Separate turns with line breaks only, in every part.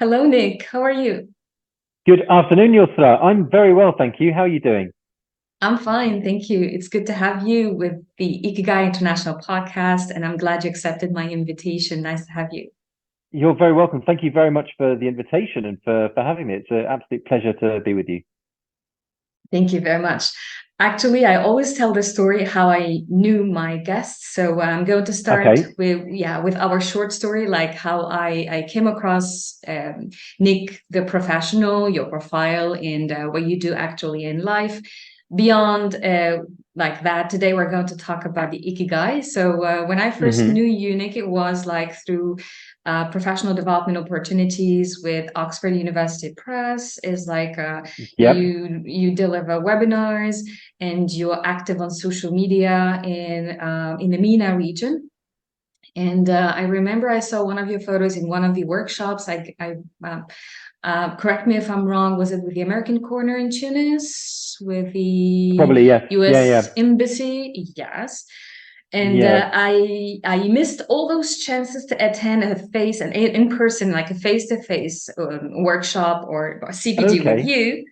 Hello, Nick. How are you?
Good afternoon, Yousra. I'm very well, thank you. How are you doing?
I'm fine, thank you. It's good to have you with the IKIGAI International podcast, and I'm glad you accepted my invitation. Nice to have you.
You're very welcome. Thank you very much for the invitation and for having me. It's an absolute pleasure to be with you.
Thank you very much. Actually, I always tell the story how I knew my guests. So I'm going to start
Okay.
with our short story, like how I came across Nick, the professional, your profile, and what you do actually in life. Beyond like that, today we're going to talk about the Ikigai. So when I first
Hmm.
knew you, Nick, it was like through professional development opportunities with Oxford University Press. Is like
Yep.
you deliver webinars and you're active on social media in the MENA region. And I remember I saw one of your photos in one of the workshops. Correct me if I'm wrong. Was it with the American Corner in Tunis, with the
Probably yes. Yeah,
U.S.
yeah.
Embassy? Yes. And
Yeah.
I missed all those chances to attend a face and in person, like a face-to-face workshop or CPD with
Okay.
you,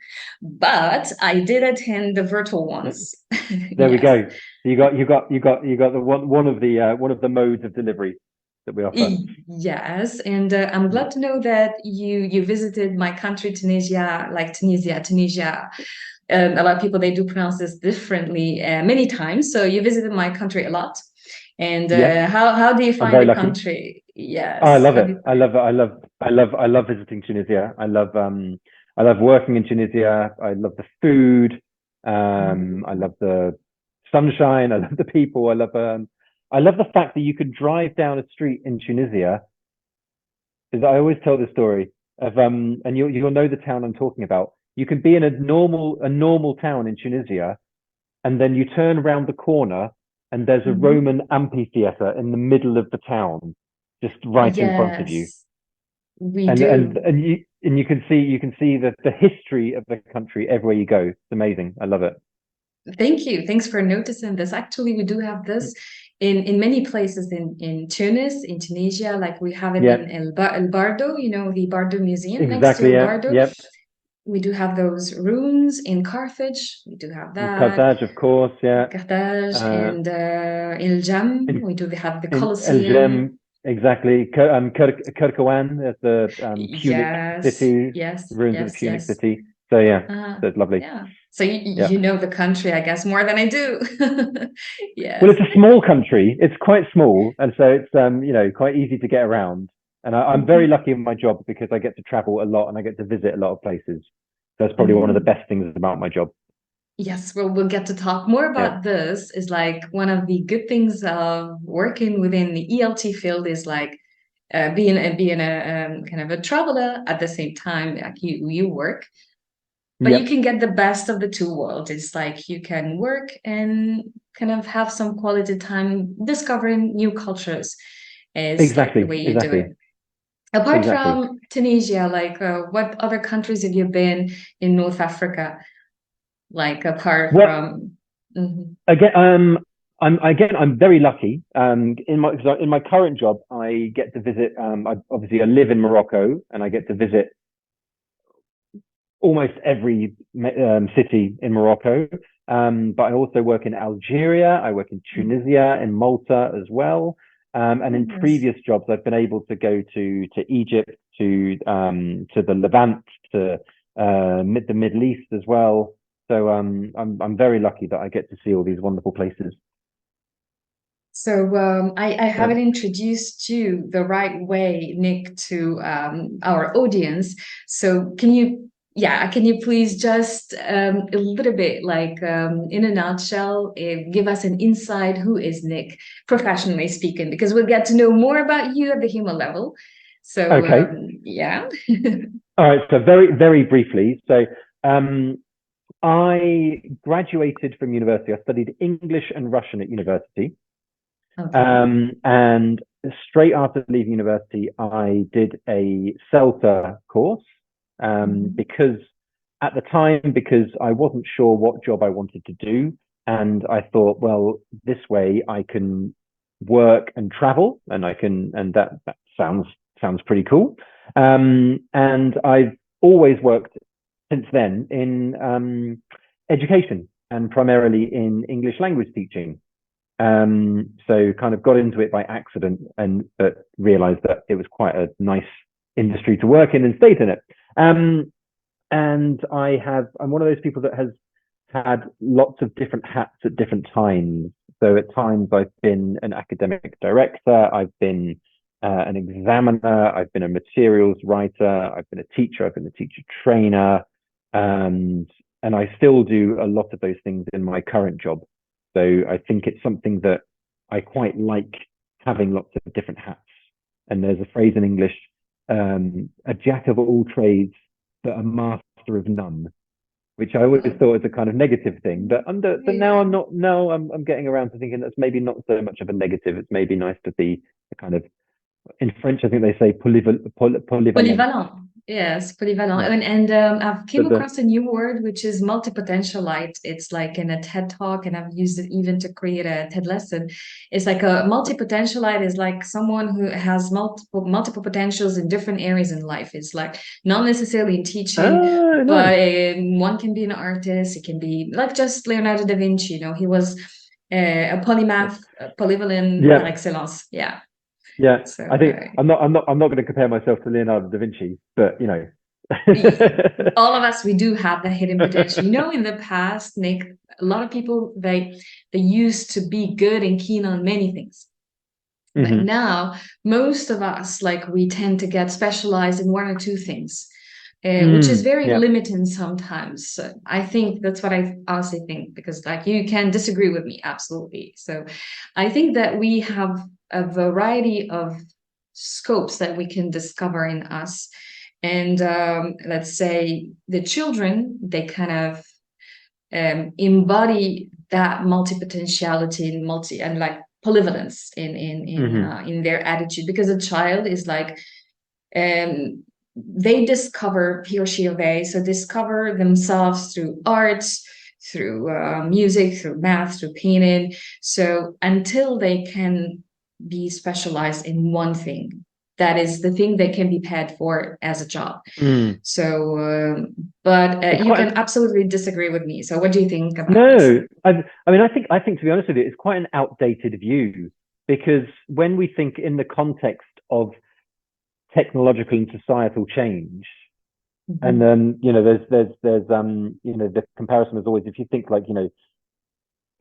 but I did attend the virtual ones.
There we
Yes.
go. You got the one of the modes of delivery that we offer.
Yes, and I'm glad to know that you visited my country, Tunisia, like Tunisia. A lot of people they do pronounce this differently many times. So you visited my country a lot. And
Yes,
how do you
I'm
find
very
the
lucky.
country?
Oh, I
Yes.
love it. I love it. I love visiting Tunisia. I love working in Tunisia. I love the food. I love the sunshine. I love the people. I love the fact that you could drive down a street in Tunisia. Because I always tell the story of and you'll know the town I'm talking about. You can be in a normal town in Tunisia, and then you turn around the corner, and there's a
Mhm.
Roman amphitheater in the middle of the town, just right in front of you.
Yes, we
and and
do.
and you can see the history of the country everywhere you go. It's amazing. I love it.
Thank you. Thanks for noticing this. Actually, we do have this in many places in Tunis, in Tunisia. Like we have it
Yeah,
in El Bardo, the Bardo Museum next to
exactly.
El
Yeah,
Bardo.
yep.
We do have those rooms in Carthage. We do have that.
Carthage, of course. Yeah.
Carthage
uh
and in Jam,
in
we do have the
in El Jem,
Colosseum.
exactly. Kirkawan is the Punic
Yes,
city,
yes,
ruins of the
yes,
Punic
yes.
city. So yeah,
Uh,
so it's lovely.
yeah. So
Yeah.
you know the country, I guess, more than I do.
Well,
Yes.
it's a small country. It's quite small, and so it's quite easy to get around. And I'm very
Mhm.
lucky in my job because I get to travel a lot and I get to visit a lot of places. That's probably one of the
Mhm.
best things about my job.
Yes, well, we'll get to talk more
Yeah.
about this. Is like one of the good things of working within the ELT field is like being a kind of a traveler at the same time like you work, but you
Yep.
can get the best of the two worlds. It's like you can work and kind of have some quality time discovering new cultures. Is like the
Exactly.
way you do it.
Exactly.
Apart
Exactly.
from Tunisia, like what other countries have you been in North Africa? Like apart
Well,
from. Mhm.
again, I'm very lucky. In my current job, I get to visit. I live in Morocco, and I get to visit almost every city in Morocco. But I also work in Algeria. I work in Tunisia, in Malta as well. And in
Yes.
previous jobs, I've been able to go to Egypt, to the Levant, to the Middle East as well. So I'm very lucky that I get to see all these wonderful places.
So I
Yeah.
haven't introduced you the right way, Nick, to our audience. So can you please just a little bit, like in a nutshell, give us an insight who is Nick, professionally speaking, because we'll get to know more about you at the human level. So
Okay.
yeah.
All right. So very, very briefly. So um, I graduated from university. I studied English and Russian at university.
Okay.
And straight after leaving university, I did a CELTA course
Mhm.
because at the time, because I wasn't sure what job I wanted to do. And I thought, well, this way I can work and travel, and that sounds sounds pretty cool. And I've always worked since then in education, and primarily in English language teaching. So kind of got into it by accident, but realized that it was quite a nice industry to work in and stayed in it. And I'm one of those people that has had lots of different hats at different times. So at times I've been an academic director, I've been an examiner, I've been a materials writer, I've been a teacher, I've been a teacher trainer, and I still do a lot of those things in my current job. So I think it's something that I quite like, having lots of different hats. And there's a phrase in English, a jack of all trades, but a master of none, which I always thought was a kind of negative thing. But now I'm not. Now I'm getting around to thinking that's maybe not so much of a negative. It's maybe nice to be a kind of, in French, I think they say polyvalent.
Polyvalent. Yes, polyvalent.
Yeah.
And I've came across a new word, which is multipotentialite. It's like in a TED talk, and I've used it even to create a TED lesson. It's like a multipotentialite is like someone who has multiple potentials in different areas in life. It's like not necessarily in teaching,
Nice.
but one can be an artist. It can be like just Leonardo da Vinci. He was a polymath, polyvalent par excellence. Yeah.
Yeah,
So
I think I'm not going to compare myself to Leonardo da Vinci, but
all of us, we do have that hidden potential. In the past, Nick, a lot of people they used to be good and keen on many things. But now most of us, like, we tend to get specialized in one or two things, which is very limiting sometimes. So I think that's what I honestly think, because like you can disagree with me, absolutely. So I think that we have a variety of scopes that we can discover in us. And let's say the children, they kind of embody that multipotentiality and like polyvalence in their attitude, because a child is like they discover, he or she or they, so discover themselves through arts, through music, through math, through painting. So until they can be specialized in one thing, that is the thing they can be paid for as a job. So but you can absolutely disagree with me. So what do you think about this?
I think to be honest with you, it's quite an outdated view, because when we think in the context of technological and societal change, and then there's the comparison is always, if you think like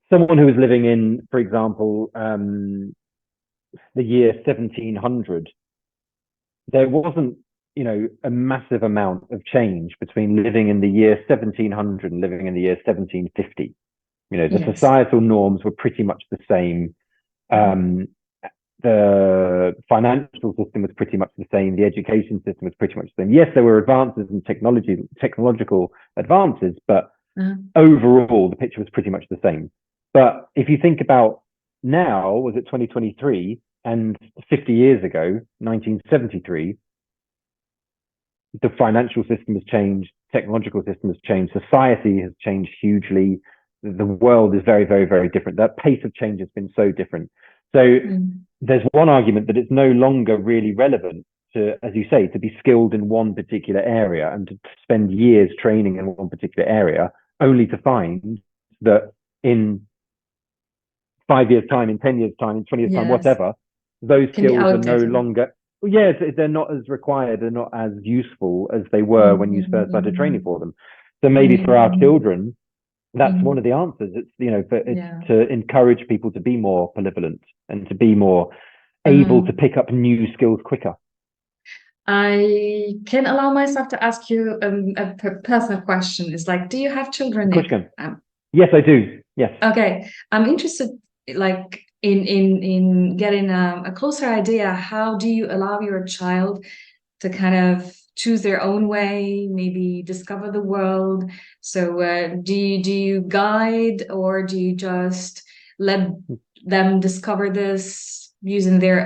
someone who was living in, for example, the year 1700, there wasn't a massive amount of change between living in the year 1700 and living in the year 1750. The societal norms were pretty much the same. The financial system was pretty much the same. The education system was pretty much the same. Yes, there were advances in technological advances, but overall, the picture was pretty much the same. But if you think about now, was it 2023, and 50 years ago, 1973, the financial system has changed, technological system has changed, society has changed hugely. The world is very, very, very different. That pace of change has been so different. So there's one argument that it's no longer really relevant to, as you say, to be skilled in one particular area and to spend years training in one particular area, only to find that in 5 years' time, in 10 years' time, in 20 years' time, whatever, those skills are no longer, they're not as required, they're not as useful as they were when you first started training for them. So maybe for our children, that's one of the answers. It's to encourage people to be more polyvalent and to be more able to pick up new skills quicker.
I can allow myself to ask you a personal question. It's like, do you have children?
Yes, I do. Yes.
Okay. I'm interested, like, in getting a closer idea. How do you allow your child to kind of choose their own way, maybe discover the world? So do you guide, or do you just let them discover this using their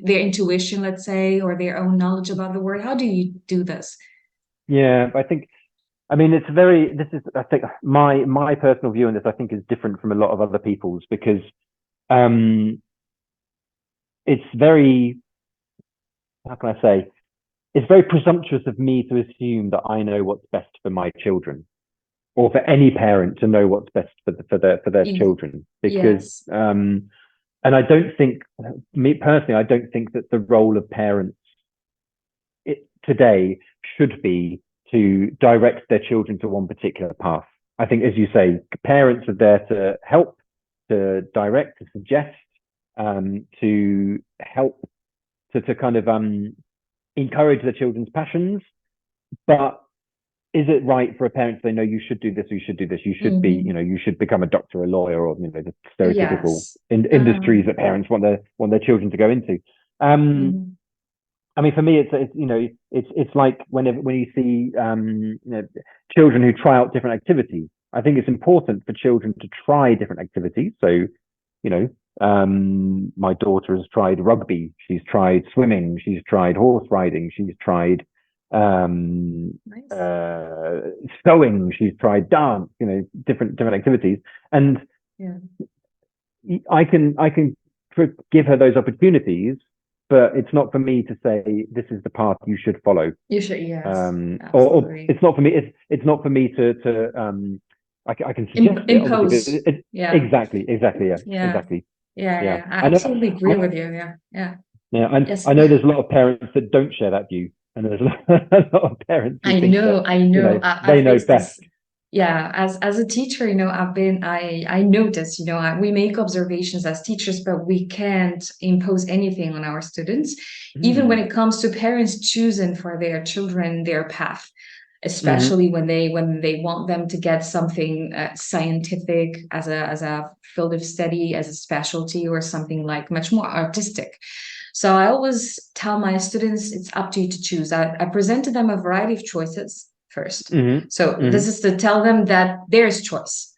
intuition, let's say, or their own knowledge about the world? How do you do this?
Yeah, I think, I think my personal view on this, I think, is different from a lot of other people's, because it's very, how can I say, it's very presumptuous of me to assume that I know what's best for my children, or for any parent to know what's best for their children, because
Yes.
and I don't think, me personally, I don't think that the role of parents today should be to direct their children to one particular path. I think, as you say, parents are there to help, to direct, to suggest, to help, to kind of encourage their children's passions. But is it right for a parent to say, no, you should do this, or you should do this, you should be, you should become a doctor, a lawyer, or the stereotypical
Yes.
industries that parents want their children to go into. I mean, for me, it's like when you see children who try out different activities. I think it's important for children to try different activities. So, my daughter has tried rugby, she's tried swimming, she's tried horse riding, she's tried
Nice.
sewing, she's tried dance, different activities, and
Yeah.
I can give her those opportunities, but it's not for me to say this is the path you should follow.
You should, yes,
Or
absolutely.
it's not for me. It's not for me to I can suggest it,
Impose.
obviously.
Yeah.
Exactly. Yeah.
Yeah.
Exactly.
Yeah.
Yeah.
I absolutely agree with you. Yeah. Yeah.
Yeah. And
Yes.
I know there's a lot of parents that don't share that view, and there's a lot of parents who think that
I know.
they
I
know
faced
best.
this. Yeah, as a teacher, I notice, we make observations as teachers, but we can't impose anything on our students, even when it comes to parents choosing for their children their path, especially when they want them to get something scientific as a field of study, as a specialty, or something like much more artistic. So I always tell my students it's up to you to choose. I present to them a variety of choices first. So this is to tell them that there's choice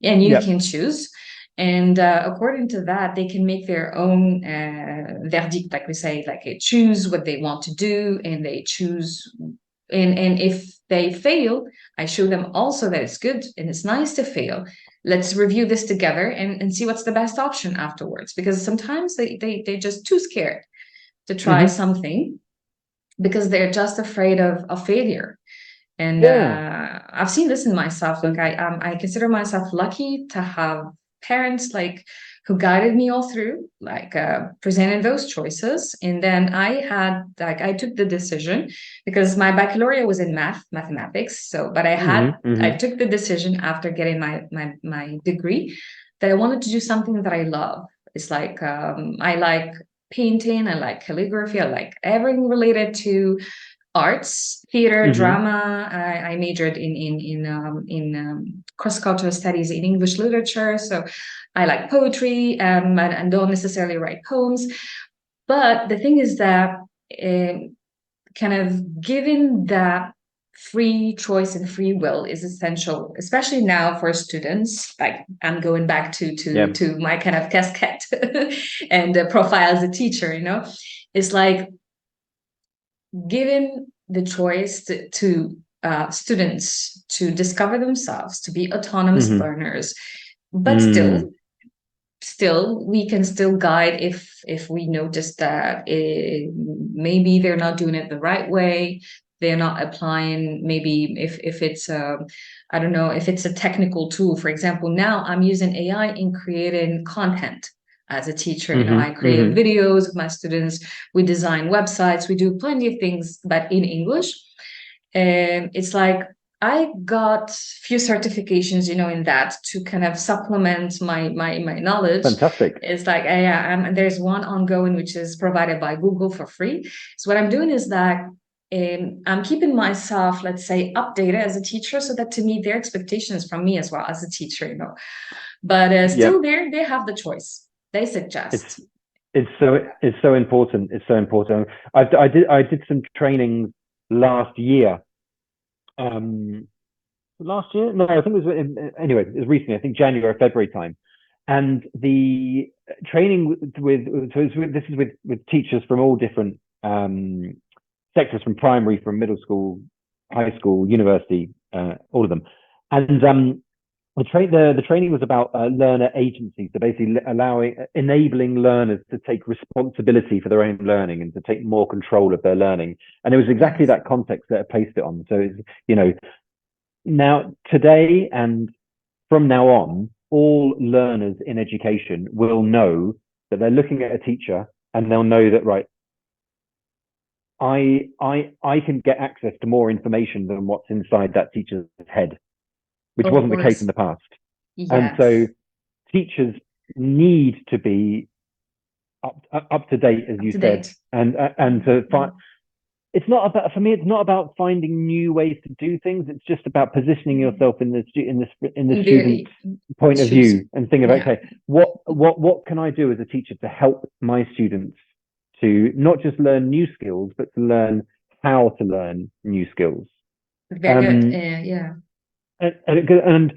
and you can choose. And according to that, they can make their own verdict, like we say, like they choose what they want to do, and they choose. And if they fail, I show them also that it's good and it's nice to fail. Let's review this together and see what's the best option afterwards. Because sometimes they're just too scared to try something because they're just afraid of failure. And I've seen this in myself. Like I consider myself lucky to have parents like who guided me all through, like presented those choices. And then I took the decision because my baccalaureate was in mathematics. So, but I took the decision after getting my degree that I wanted to do something that I love. It's like I like painting, I like calligraphy, I like everything related to arts, theater, drama. I majored in cross-cultural studies in English literature, so I like poetry and don't necessarily write poems. But the thing is that kind of giving that free choice and free will is essential, especially now for students. Like I'm going back to my kind of casquette and profile as a teacher. It's like giving the choice to students to discover themselves, to be autonomous learners, but still we can still guide if we notice that maybe they're not doing it the right way, they're not applying, maybe if it's I don't know, if it's a technical tool. For example, now I'm using AI in creating content. As a teacher, I create videos with my students, we design websites, we do plenty of things, but in English. And it's like I got few certifications, in that to kind of supplement my knowledge.
Fantastic.
It's like there's one ongoing which is provided by Google for free. So what I'm doing is that I'm keeping myself, let's say, updated as a teacher, so that to meet their expectations from me as well as a teacher. But still, they have the choice. They suggest.
It's so important. It's so important. I did some training last year. Last year? No, I think it was anyway. It was recently. I think January, February time. And the training this is with teachers from all different sectors, from primary, from middle school, high school, university, all of them. And the training was about learner agency, so basically enabling learners to take responsibility for their own learning and to take more control of their learning. And it was exactly
Yes.
that context that I placed it on. So it's, now today and from now on, all learners in education will know that they're looking at a teacher and they'll know that, right, I can get access to more information than what's inside that teacher's head, which
Of
wasn't the case
course.
in the past. And so
Yes.
teachers need to be up to date, as
Up
you
to
said,
date.
and to find. It's not about, for me. It's not about finding new ways to do things. It's just about positioning yourself in the student's
Very
point of
shoes.
view and thinking about,
Yeah.
okay, what can I do as a teacher to help my students to not just learn new skills, but to learn how to learn new skills.
Very good.
Um,
Yeah.
and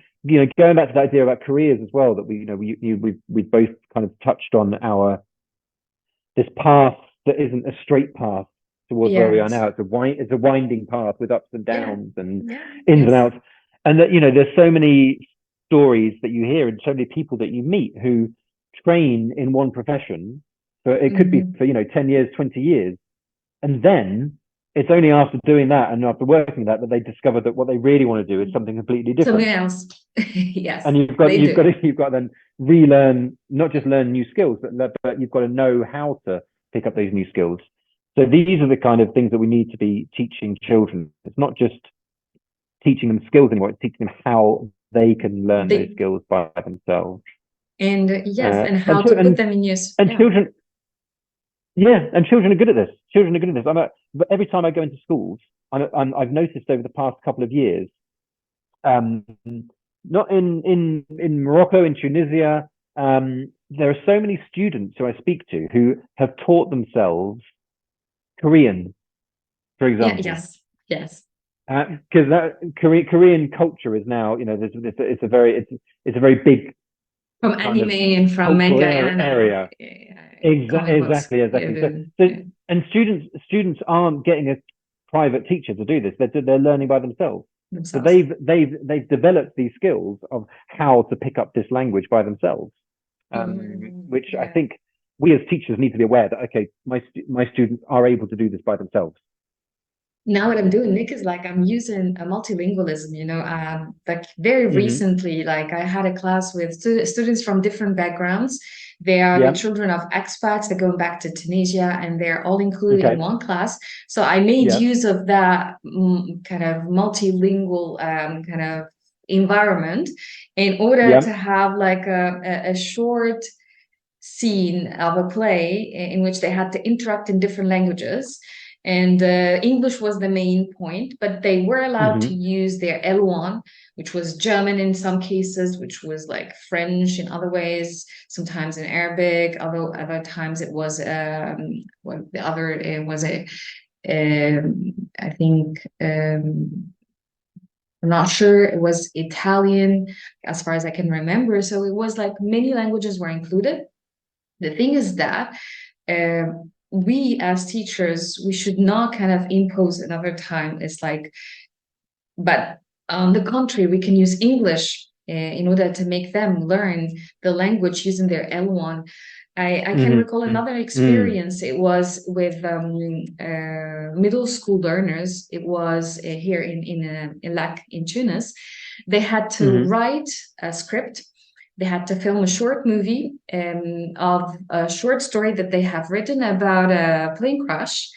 going back to the idea about careers as well, that we both kind of touched on this path that isn't a straight path towards where we are
Yes.
now. It's a winding path with ups and
Yeah.
downs and
Yeah.
ins and
Yes.
outs. And that, there's so many stories that you hear and so many people that you meet who train in one profession. So it could be
Hmm.
for 10 years, 20 years, and then it's only after doing that and after working that they discover that what they really want to do is something completely
Something
different.
else. Yes,
And
they do.
you've got to then relearn, not just learn new skills, but you've got to know how to pick up those new skills. So these are the kind of things that we need to be teaching children. It's not just teaching them skills anymore; it's teaching them how they can learn those
They
skills by themselves.
and yes,
Uh,
and
and
how to put them in use.
and
Yeah.
children, yeah, and children are good at this. Children are good at this. But every time I go into schools, I've noticed over the past couple of years, um, not in Morocco, in Tunisia, there are so many students who I speak to who have taught themselves Korean, for
Yeah.
example,
Yes. Yes.
because that Korean culture is now, it's a very big
From
kind
anime
of
and from
cultural
manga and
area.
comic books. Yeah.
Exactly.
Yeah.
And students aren't getting a private teacher to do this. They're learning by themselves. So
Themselves.
they've developed these skills of how to pick up this language by themselves, which I
Yeah.
think we as teachers need to be aware that, okay, my students are able to do this by themselves.
Now what I'm doing, Nick, is like I'm using a multilingualism, like very
Hmm.
recently, like I had a class with students from different backgrounds. They are the
Yeah.
children of expats. They're going back to Tunisia and they're all included in
Okay.
one class. So I made
Yeah.
use of that kind of multilingual kind of environment in order to
Yeah.
have like a short scene of a play in which they had to interact in different languages. And English was the main point, but they were allowed to
Hmm.
use their L1, which was German in some cases, which was like French in other ways, sometimes in Arabic, although other times it was what the other was I think I'm not sure, it was Italian as far as I can remember. So it was like many languages were included. The thing is that uh, we as teachers, we should not kind of impose another time. It's like, but on the contrary, we can use English in order to make them learn the language using their L1. I can recall
Hmm.
another
Mm.
experience. It was with middle school learners. It was here in Lac in Tunis. They had to
Hmm.
write a script. They had to film a short movie of a short story that they have written about a plane crash,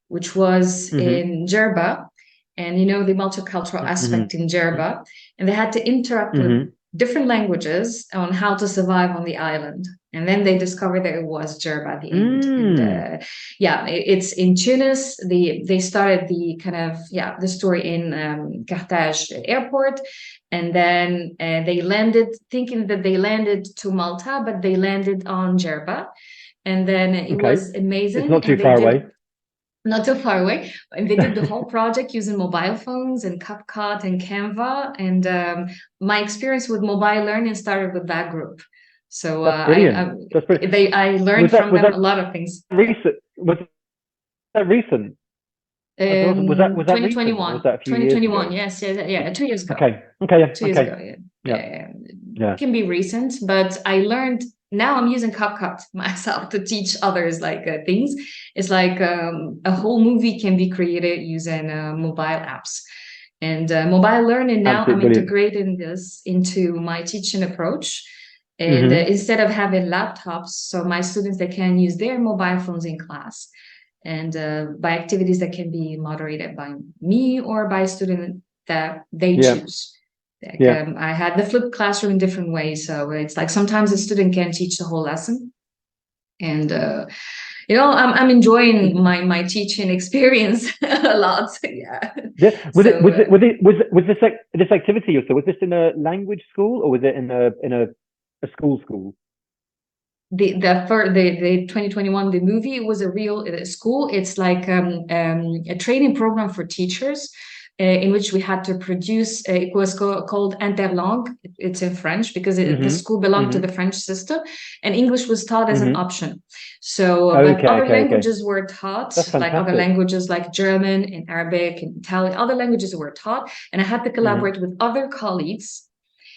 which was
Hmm.
in Jerba, and the multicultural
Hmm.
aspect in Jerba. And they had to interact with
Hmm.
different languages on how to survive on the island. And then they discovered that it was Jerba at the end. And
Mm.
yeah, it's in Tunis. They started the kind of the story in Carthage airport, and then they landed thinking that they landed to Malta, but they landed on Jerba, and then it
Okay.
was
It's
amazing.
not too
And they
far
did
away.
not too far away. And they did the whole project using mobile phones and CapCut and Canva. And my experience with mobile learning started with that group. So
That's brilliant. That's brilliant.
I learned
Was that
from
was
them a
that
lot of things.
recent? Was that recent? That's awesome. Was that recent or was
2021,
that a few years ago?
yes, yeah, 2 years ago.
Okay. Okay.
2 years
Okay.
ago, yeah. It can be recent, but I learned now I'm using CapCut myself to teach others like things. It's like a whole movie can be created using mobile apps. And mobile learning, now I'm
Absolutely brilliant.
integrating this into my teaching approach. And
Mm-hmm.
instead of having laptops, so my students, they can use their mobile phones in class and by activities that can be moderated by me or by a student that they
Yeah.
choose. Like,
Yeah.
I had the flipped classroom in different ways. So it's like sometimes a student can teach the whole lesson. And I'm enjoying my teaching experience a lot. Yeah.
Yeah.
So
Was this activity also, was this in a language school or was it in a school?
the 2021 the movie, it was a real school. It's like a training program for teachers in which we had to produce it was called interlangue. It's in French because the
Mm-hmm.
school belonged to
Mm-hmm.
the French system, and English was taught as an
Mm-hmm.
option. So but
Okay,
other
okay, okay.
languages were taught,
That's
like other
fantastic.
languages like German and Arabic and Italian. Other languages were taught, and I had to
Mm-hmm.
collaborate with other colleagues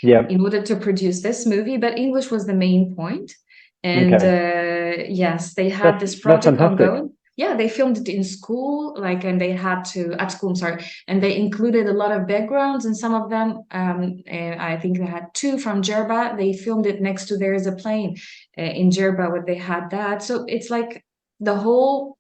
Yeah.
in order to produce this movie, but English was the main point. And
Okay.
yes, they had
That's
this
that's
project
fantastic.
ongoing. Yeah, they filmed it in school, like, and they had to at school. I'm sorry, and they included a lot of backgrounds, and some of them, and I think they had two from Jerba. They filmed it next to There Is a Plane in Jerba, where they had that. So it's like the whole.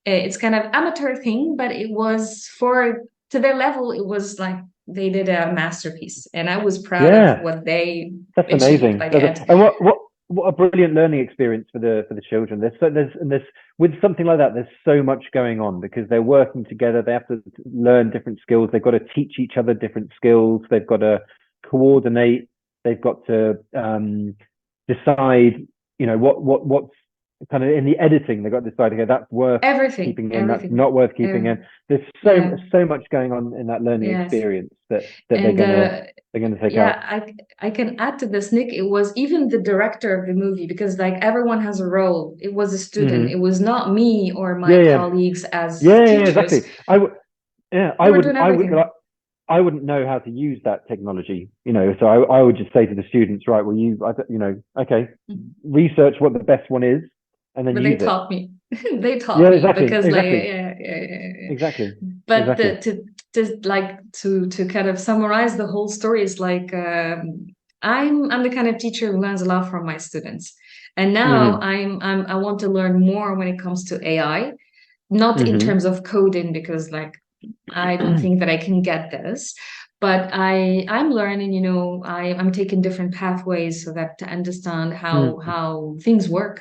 It's kind of amateur thing, but it was for to their level. It was like they did a masterpiece, and I was proud of
Yeah.
what they
That's
achieved
amazing.
by the end.
And what a brilliant learning experience for the children. There's with something like that, there's so much going on because they're working together. They have to learn different skills. They've got to teach each other different skills. They've got to coordinate. They've got to decide, what's kind of in the editing. They've got to decide, okay, that's worth keeping in, that's
Everything.
not worth keeping in.
Um,
There's
yeah,
so much going on in that learning
yes.
experience that
And
they're gonna take
yeah,
out.
I can add to this, Nick. It was even the director of the movie because like everyone has a role. It was a student. It
Hmm.
was not me or my
Yeah, yeah,
colleagues as
yeah,
teachers.
exactly. I would, yeah,
They were doing
I would,
everything.
like, I wouldn't know how to use that technology, so I would just say to the students, right, well, okay, research what the best one is, and then
But they
use it.
taught me. They taught
Yeah,
me
exactly,
because like
exactly,
yeah.
exactly,
But
exactly.
to kind of summarize the whole story is like I'm the kind of teacher who learns a lot from my students, and now
Hmm.
I want to learn more when it comes to AI, not in
Hmm.
terms of coding because like I don't think that I can get this, but I'm learning. I'm taking different pathways so that to understand how things work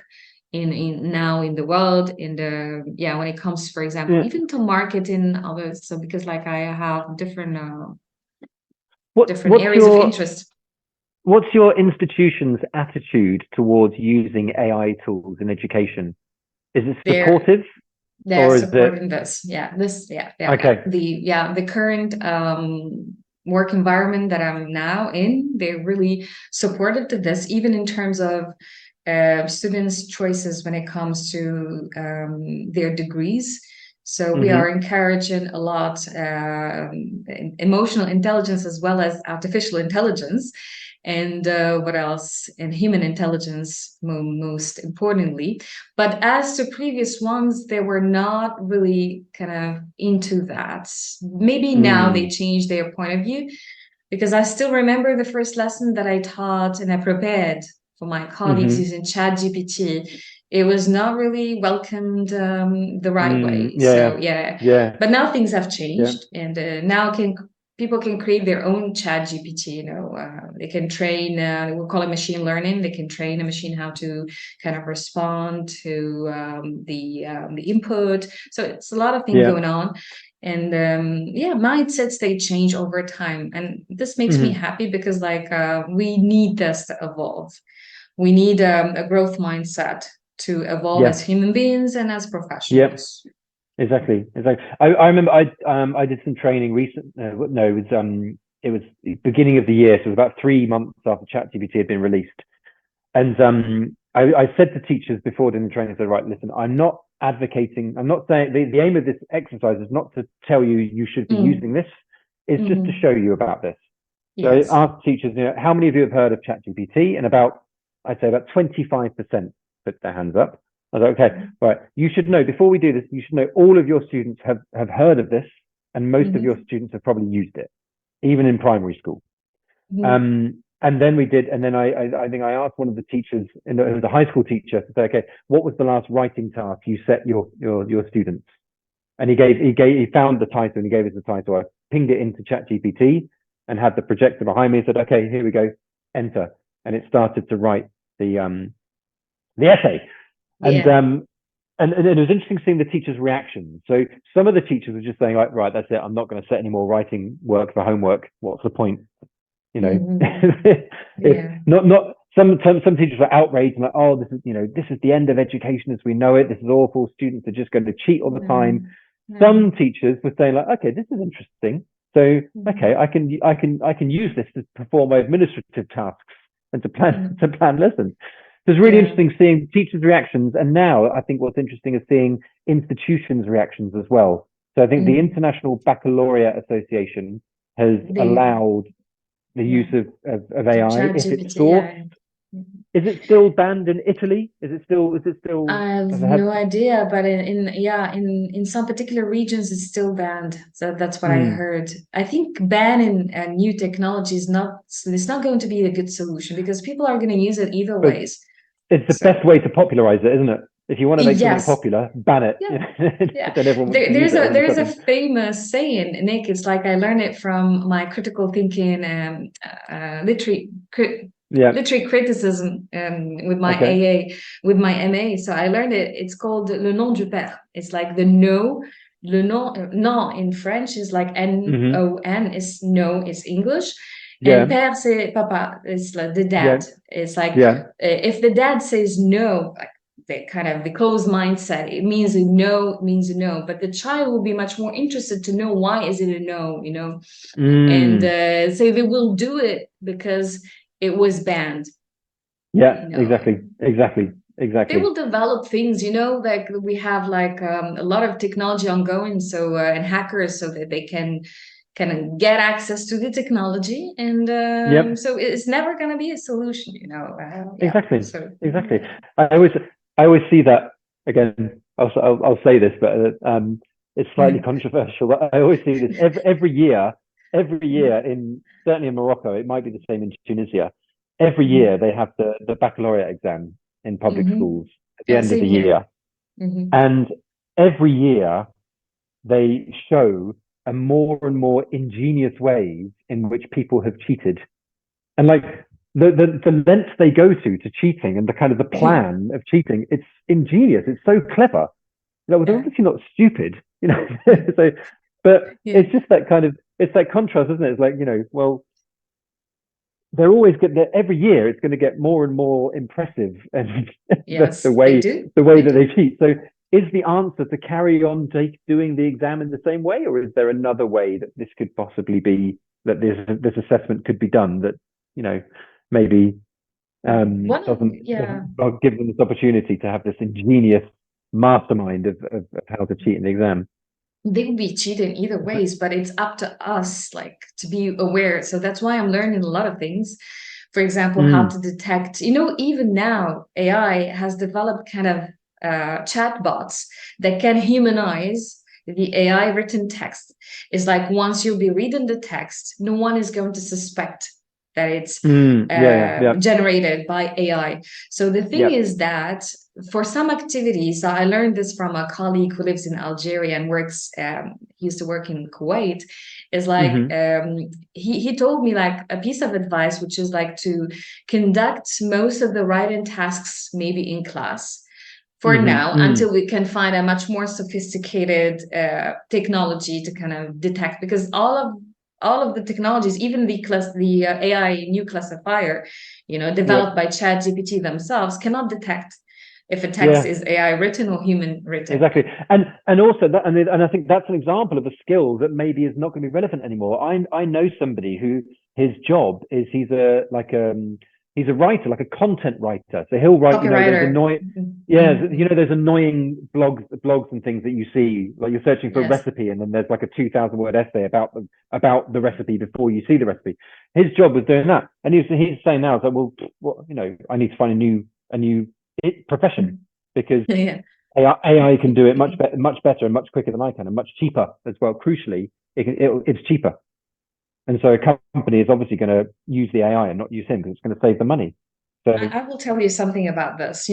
in now in the world in the yeah when it comes, for example,
Yeah.
even to marketing others. So because like I have
What
different areas of interest.
what's your institution's attitude towards using AI tools in education? Is it
They're
supportive
they're
or is it
supporting this.
okay?
The current work environment that I'm now in, they're really supportive to this, even in terms of students' choices when it comes to their degrees. So we are
Hmm.
encouraging a lot emotional intelligence as well as artificial intelligence. And what else? And human intelligence, most importantly. But as to previous ones, they were not really kind of into that. Maybe now they
Mm.
changed their point of view because I still remember the first lesson that I taught and I prepared for my colleagues
Hmm.
using ChatGPT. It was not really welcomed the right
Mm.
way. So
Yeah,
yeah,
yeah,
but now things have
yeah,
changed, and now can people can create their own ChatGPT. They can train. We'll call it machine learning. They can train a machine how to kind of respond to the input. So it's a lot of things
yeah.
going on. And yeah, mindsets they change over time, and this makes me
Hmm.
happy because like we need this to evolve. We need a growth mindset to evolve
Yeah,
as human beings and as
yeah.
professionals.
Exactly, exactly. I remember I did some training recent. No, it was the beginning of the year, so it was about 3 months after ChatGPT had been released. And I said to teachers before doing the training, I said, right, listen, I'm not advocating. I'm not saying the aim of this exercise is not to tell you you should be
Mm.
using this. It's just to
Mhm.
show you about this. So I
Yes.
asked teachers, how many of you have heard of ChatGPT? And I'd say about 25% put their hands up. I was like, okay,
Mhm.
right. You should know, before we do this, you should know all of your students have heard of this, and most of your
Mhm.
students have probably used it, even in primary school.
Mhm.
And then we did, and then I think I asked one of the teachers, it was a high school teacher, to say, okay, what was the last writing task you set your students? And he found the title and he gave us the title. I pinged it into ChatGPT and had the projector behind me and said, okay, here we go, enter. And it started to write the essay. And
Yeah.
it was interesting seeing the teachers' reactions. So some of the teachers were just saying, like, right, that's it. I'm not going to set any more writing work for homework. What's the point?
Mhm.
If
Yeah.
not some teachers are outraged and like, oh, this is the end of education as we know it. This is awful. Students are just going to cheat all the time.
Mm.
Some
Mm.
teachers were saying like, okay, this is interesting. So okay,
Mhm.
I can use this to perform my administrative tasks and to plan
Mhm.
lessons. So it's really
Yeah.
interesting seeing teachers' reactions, and now I think what's interesting is seeing institutions' reactions as well. So I think the
Mhm.
International Baccalaureate Association has
They,
allowed the use
yeah.
of
To
AI
chat
if it's
GPT,
taught.
yeah. Mhm.
Is it still banned in Italy? Is it still
I have
does it have
no idea, but in some particular regions it's still banned. So that's what I
mm,
heard. I think banning new technology is not it's not going to be a good solution because people are going to use it either
but
ways.
it's the
So
best way to popularize it, isn't it? If you want to make something
yes,
popular, ban it.
yeah. Yeah,
Then everyone wants to use
there's
it
a
all of a
there's a
sudden.
famous saying, Nick. It's like I learned it from my critical thinking
Yeah.
literary criticism with my
Okay.
AA, with my MA. So I learned it. It's called le nom du père. It's like the no, le nom, non in French is like
Hmm.
N-O-N is no, is English. And
Yeah.
père, c'est papa. It's like the
Yeah.
dad. It's like
Yeah.
if the dad says no, the kind of the closed mindset, it means a no, it means a no, but the child will be much more interested to know why is it a no, and
Mm.
so they will do it because it was banned.
Yeah.
you know
Exactly. Exactly.
they
Exactly.
will develop things, like we have like a lot of technology ongoing, so and hackers, so that they can get access to the technology, and
Yep.
so it's never going to be a solution, yeah,
Exactly.
so
Exactly.
yeah.
I always see that again. I'll say this, but it's slightly controversial. But I always see this every year. Every year in certainly in Morocco, it might be the same in Tunisia. Every year they have the baccalaureate exam in public
Mm-hmm.
schools at the
Yeah,
end of
same
the
here.
year,
Mm-hmm.
and every year they show a more and more ingenious ways in which people have cheated, and like the lengths they go to cheating and the kind of the plan of cheating, it's ingenious, it's so clever. They're
Yeah.
obviously not stupid. So but
Yeah.
it's just that kind of, it's that contrast, isn't it? It's like, well, they're always good. Every year it's going to get more and more impressive, and the
Yes, they
way
do. They
that
do.
they cheat. So is the answer to carry on doing the exam in the same way, or is there another way that this could possibly be, that this assessment could be done, that you know maybe
One of yeah,
doesn't give them this opportunity to have this ingenious mastermind of how to cheat in the exam?
they will be cheating either ways, but it's up to us, like, to be aware. So that's why I'm learning a lot of things. For example, how
Mm,
to detect, even now AI has developed kind of chat bots that can humanize the AI written text. It's like once you'll be reading the text, no one is going to suspect that it's
yeah.
generated by AI. So the thing
Yeah.
is that for some activities, I learned this from a colleague who lives in Algeria and he used to work in Kuwait, is like,
Hmm.
he told me like a piece of advice, which is like to conduct most of the writing tasks maybe in class for
Hmm.
now,
Mm.
until we can find a much more sophisticated technology to kind of detect, because all of the technologies, even the AI new classifier,
Yeah.
developed by ChatGPT themselves, cannot detect if a text
Yeah.
is AI written or human written.
Exactly. And also that, and I think that's an example of a skill that maybe is not going to be relevant anymore. I know somebody who, his job is, he's he's a writer, like a content writer. So he'll write, those
Copywriter.
annoying, those annoying blogs and things that you see, like you're searching for a
Yes.
recipe, and then there's like a 2,000-word essay about the recipe before you see the recipe. His job was doing that, and he's saying now, it's like, well, I need to find a new profession, because
Yeah.
AI can do it much better and much quicker than I can, and much cheaper as well. Crucially, it's cheaper. And so a company is obviously going to use the AI and not use him, because it's going to save the money. So
I will tell you something about this.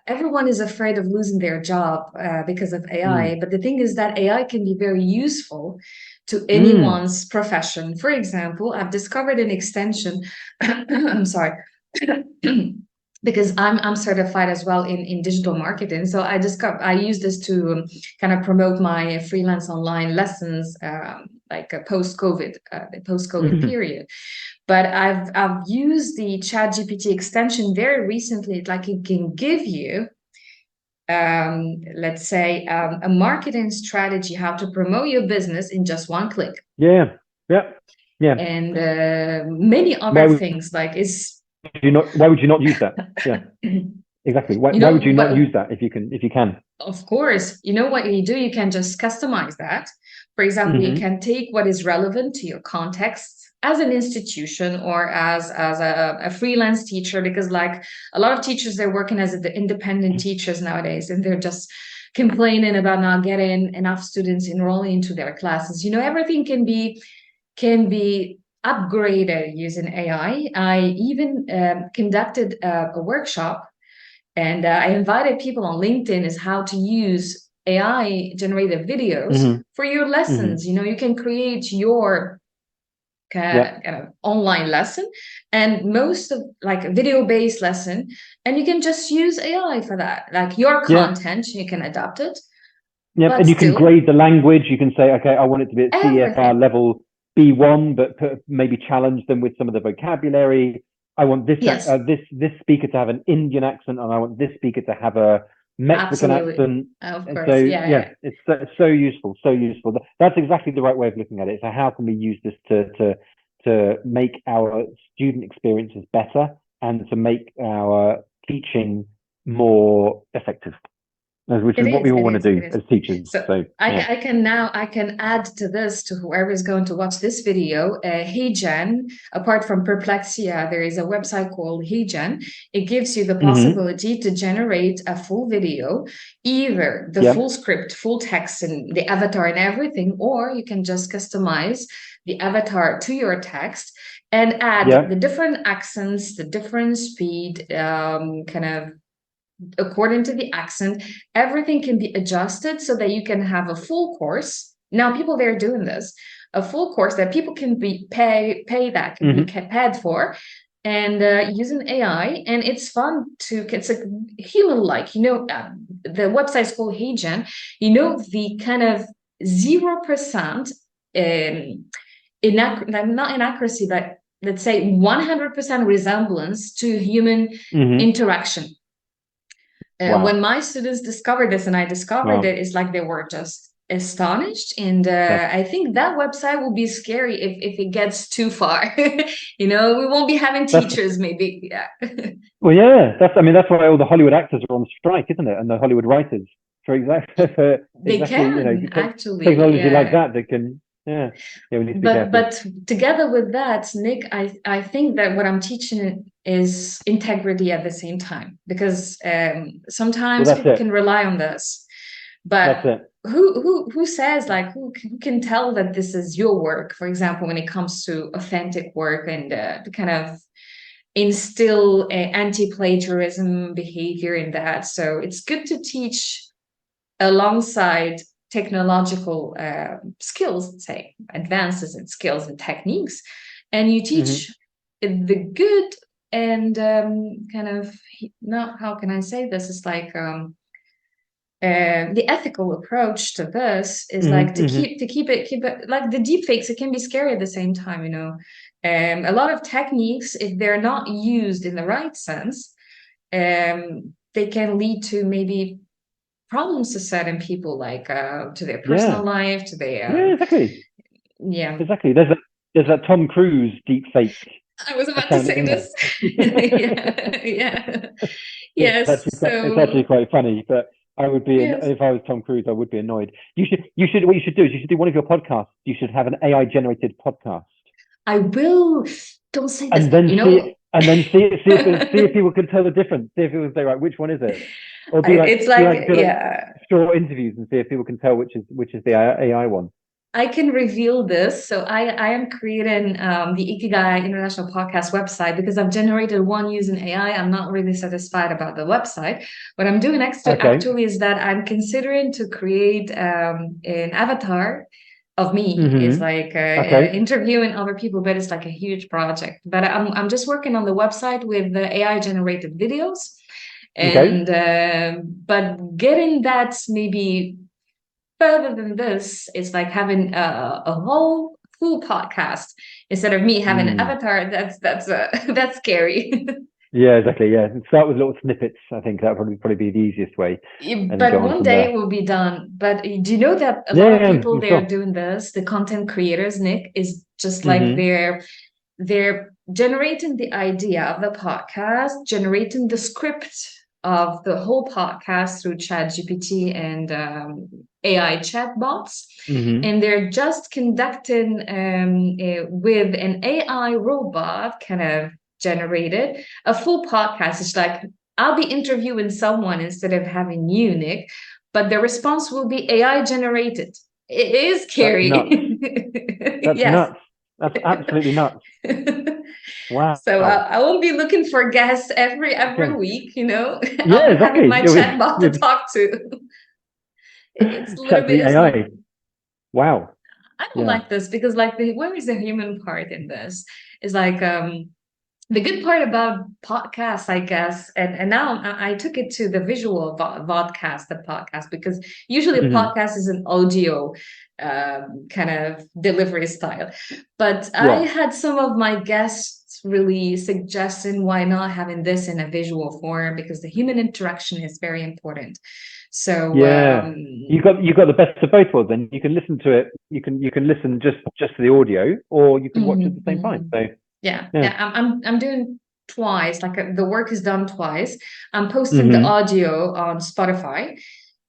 Everyone is afraid of losing their job because of AI, but the thing is that AI can be very useful to anyone's profession. For example, I've discovered an extension. I'm sorry. Because I'm certified as well in digital marketing. So I use this to kind of promote my freelance online lessons, like a post-COVID period. But I've used the ChatGPT extension very recently. Like, it can give you, let's say, a marketing strategy, how to promote your business in just one click.
Yeah.
And many other things, like
why would you not use that? Yeah, exactly. Why would you not use that if you can?
Of course, what you do, you can just customize that. For example, you can take what is relevant to your context as an institution, or as a freelance teacher, because like a lot of teachers, they're working as the independent teachers nowadays, and they're just complaining about not getting enough students enrolling into their classes. Everything can be upgraded using AI. I even conducted a workshop, and I invited people on LinkedIn as how to use AI generated videos for your lessons. You can create your kind of online lesson, and most of like a video-based lesson, and you can just use AI for that. Like your content, you can adapt it.
Yeah, and you can grade the language. You can say, okay, I want it to be at CFR level B1, but maybe challenge them with some of the vocabulary. I want this this speaker to have an Indian accent, and I want this speaker to have a Mexican accent.
Of course.
So it's so useful, so useful. That's exactly the right way of looking at it. So how can we use this to make our student experiences better, and to make our teaching more effective? Which is what we all want to do as teachers. So
I can add to this, to whoever is going to watch this video. HeyGen, apart from Perplexia, there is a website called HeyGen. It gives you the possibility to generate a full video, either the full script, full text, and the avatar and everything, or you can just customize the avatar to your text and add the different accents, the different speed, kind of according to the accent. Everything can be adjusted so that you can have a full course. Now people, they're doing this, a full course that people can be pay that can be paid for, and using AI. And it's fun it's like human-like, the website is called HeyGen. The kind of 0% not inaccuracy, but let's say 100% resemblance to human interaction. When my students discovered this and I discovered it, it's like they were just astonished. And I think that website will be scary if it gets too far. We won't be having teachers, maybe.
Well, yeah, that's why all the Hollywood actors are on strike, isn't it? And the Hollywood writers,
they can actually
technology like that. They can. Yeah, we need to be careful.
But together with that, Nick, I think that what I'm teaching is integrity at the same time, because sometimes people can rely on this, but who says, like, who can tell that this is your work? For example, when it comes to authentic work and to kind of instill anti-plagiarism behavior in that. So it's good to teach alongside technological skills, say advances in skills and techniques, and you teach the good and kind of, not, how can I say this, it's like the ethical approach to this is like to keep it like the deep fakes. It can be scary at the same time, a lot of techniques, if they're not used in the right sense, they can lead to maybe problems to certain people, like to their personal life, to their
exactly. There's that Tom Cruise deep fake
I was about to
Apparently,
say this. Yeah, yeah. Yes.
it's
So
actually quite funny, but I would be,
yes,
if I was Tom Cruise, I would be annoyed. What you should do is you should do one of your podcasts. You should have an AI generated podcast,
I will. Don't say this.
and then
You
see,
know,
and then see if people can tell the difference. See if people can say, right, which one is it? Or
it's like,
do like
yeah.
short interviews and see if people can tell which is the AI one.
I can reveal this. So I am creating the IKIGAI International Podcast website because I've generated one using AI. I'm not really satisfied about the website. What I'm doing next to
Okay.
actually is that I'm considering to create an avatar of me. Is
Mm-hmm.
like
Okay.
interviewing other people, but it's like a huge project. But I'm just working on the website with the AI generated videos,
Okay.
and but getting that maybe further than this, it's like having a whole full podcast instead of me having an
Mm.
avatar. That's scary.
Yeah, exactly. Yeah. Start with little snippets. I think that would probably be the easiest way, and then
But
go on
one
from
day it
there.
will be done. But do you know that a
Yeah,
lot
yeah,
of
yeah,
people
I'm
they're
sure.
doing this, the content creators, Nick, is just like
Mm-hmm.
they're generating the idea of the podcast, generating the script of the whole podcast through ChatGPT and AI chatbots,
Mm-hmm.
and they're just conducting with an AI robot kind of generated a full podcast. It's like I'll be interviewing someone instead of having you, Nick, but the response will be AI generated. It is
That's nuts.
scary.
That's
Yes.
nuts. That's absolutely nuts.
So
Wow.
I won't be looking for guests every
Okay.
week, you know. I'll
Yeah,
be having
exactly.
my chatbot to
With
talk to. It's a little
chat to
bit,
the
it's not,
AI. Wow.
I don't
Yeah.
like this because like where is the human part in this? Is like the good part about podcasts, I guess, and now I took it to the visual vodcast, the podcast, because usually a
Mm-hmm.
podcast is an audio kind of delivery style. But I
Yeah.
had some of my guests really suggesting why not having this in a visual form because the human interaction is very important. So
Yeah. You got the best of both worlds. Then you can listen to it. You can listen just to the audio, or you can watch it at the
mhm,
same time.
mhm.
So
Yeah,
yeah.
yeah. I'm doing twice. Like the work is done twice. I'm posting the
Mm-hmm.
audio on Spotify,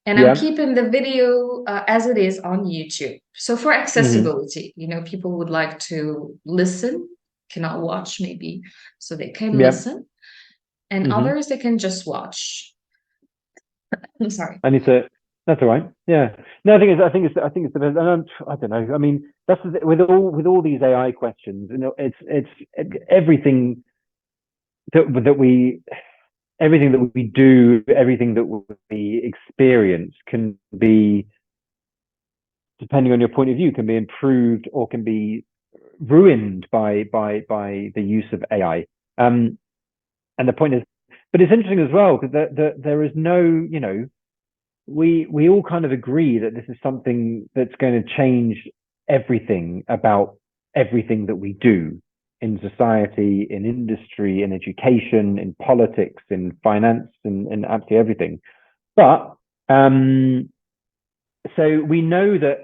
and I'm
Yeah.
keeping the video as it is on YouTube. So for
Mm-hmm.
accessibility, people would like to listen, cannot watch maybe, so they can
Yeah.
listen, and
Mm-hmm.
others they can just watch. I'm sorry.
I need to. That's all right. Yeah. No, I think it's the best. And I don't know. I mean, with all these AI questions. Everything that we everything that we do, everything that we experience can be, depending on your point of view, can be improved or can be ruined by the use of AI. And the point is, but it's interesting as well because there is no, we all kind of agree that this is something that's going to change everything about everything that we do in society, in industry, in education, in politics, in finance, in absolutely everything. But so we know that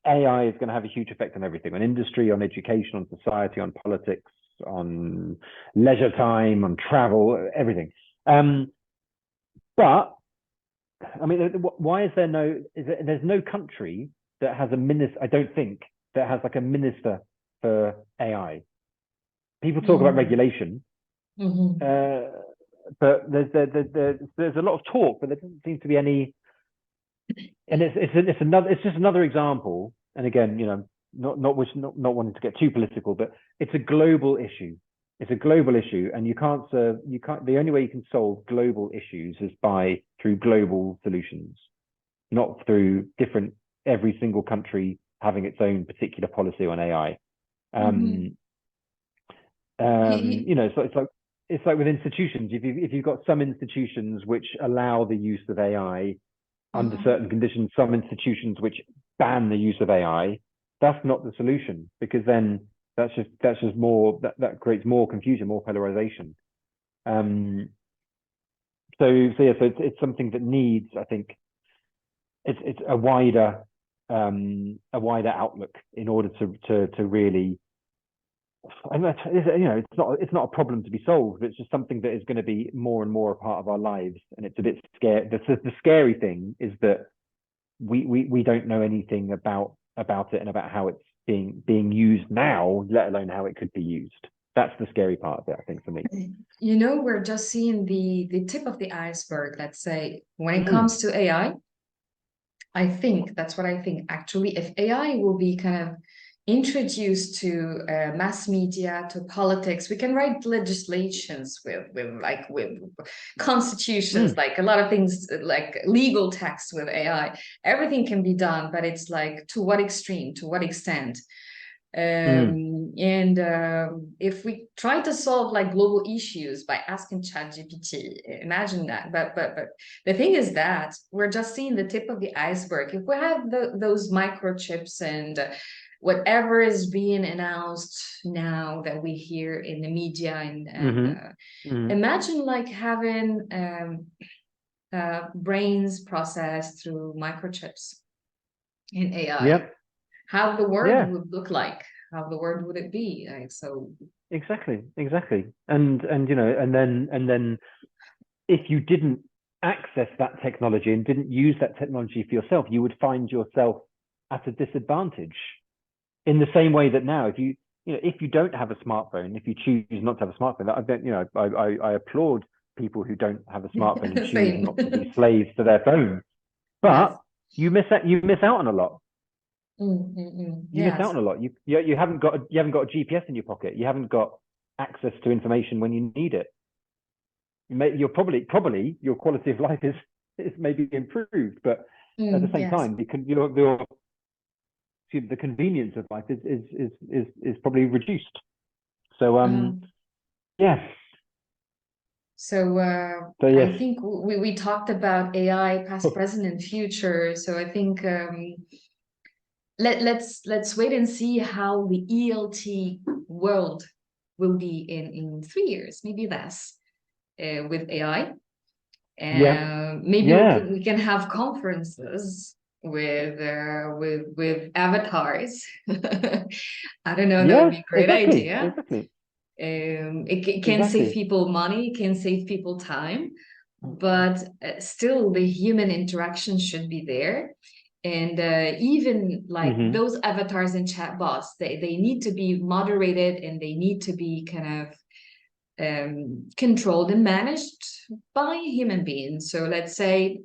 AI is going to have a huge effect on everything, on industry, on education, on society, on politics, on leisure time, on travel, everything. But I mean, why is there no? There's no country that has a minister? I don't think that has like a minister for AI. People talk about
Mhm,
regulation,
mhm,
uh, but there's a lot of talk, but there doesn't seem to be any. And it's just another example. And again, not wanting to get too political, but it's a global issue. It's a global issue, and you can't. The only way you can solve global issues is through global solutions, not through every single country having its own particular policy on AI.
mhm.
Um,
Y-
so it's like with institutions. If you've got some institutions which allow the use of AI under
mhm.
certain conditions, some institutions which ban the use of AI, that's not the solution because then that's just more that creates more confusion, more polarization. Um, so it's something that needs, I think, it's a wider outlook in order to really and that's, it's not a problem to be solved. It's just something that is going to be more and more a part of our lives, and it's a bit scary. The scary thing is that we don't know anything about it and about how it's being used now, let alone how it could be used. That's the scary part of it, I think, for me.
We're just seeing the tip of the iceberg, let's say, when it
Mm.
comes to AI. I think that's what I think. Actually, if AI will be kind of introduced to mass media, to politics, we can write legislations with constitutions, like a lot of things, like legal text with AI. Everything can be done, but it's like, to what extreme, to what extent? And if we try to solve like global issues by asking ChatGPT, imagine that. But the thing is that we're just seeing the tip of the iceberg. If we have those microchips and whatever is being announced now that we hear in the media, and imagine like having brains processed through microchips in AI.
Yep.
How the world would look like, how the world would it be like, so
exactly. And then if you didn't access that technology and didn't use that technology for yourself, you would find yourself at a disadvantage, in the same way that now, if you don't have a smartphone, if you choose not to have a smartphone, I applaud people who don't have a smartphone and choose not to be slaves to their phone, but you miss out on a lot. You miss out on a lot. You haven't got a GPS in your pocket. You haven't got access to information when you need it. You're probably your quality of life is maybe improved, but at the same time, the convenience of life is probably reduced. So
So
yes.
I think we talked about AI, past, present, and future. So I think let's wait and see how the ELT world will be in 3 years, maybe less, with AI. Maybe we can have conferences with avatars. I don't know. That would be a great idea.
Exactly.
It can save people money, it can save people time, but still the human interaction should be there. And even like those avatars and chatbots, they need to be moderated, and they need to be kind of controlled and managed by human beings. So let's say,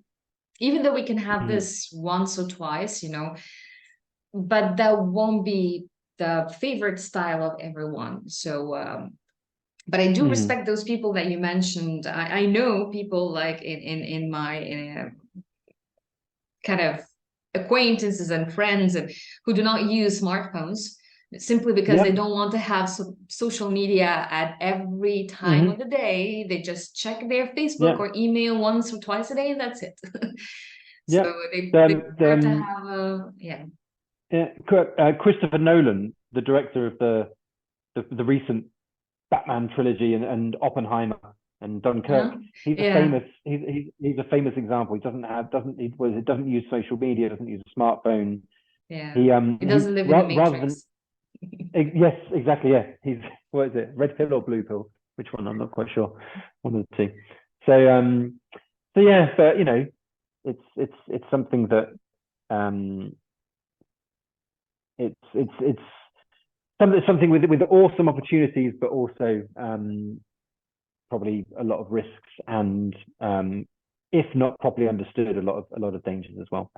even though we can have this once or twice, but that won't be the favorite style of everyone. So but I do respect those people that you mentioned. I know people like in my kind of acquaintances and friends who do not use smartphones, simply because they don't want to have social media at every time of the day. They just check their Facebook or email once or twice a day, and that's it. So they prefer to have
Christopher Nolan, the director of the recent Batman trilogy and Oppenheimer and Dunkirk, he's a famous example. He doesn't use social media, doesn't use a smartphone.
He doesn't live in the Matrix.
Yes, exactly. Yeah, he's, what is it, red pill or blue pill? Which one? I'm not quite sure. One of the two. So yeah, but it's something that it's something with awesome opportunities, but also probably a lot of risks, and if not properly understood, a lot of dangers as well.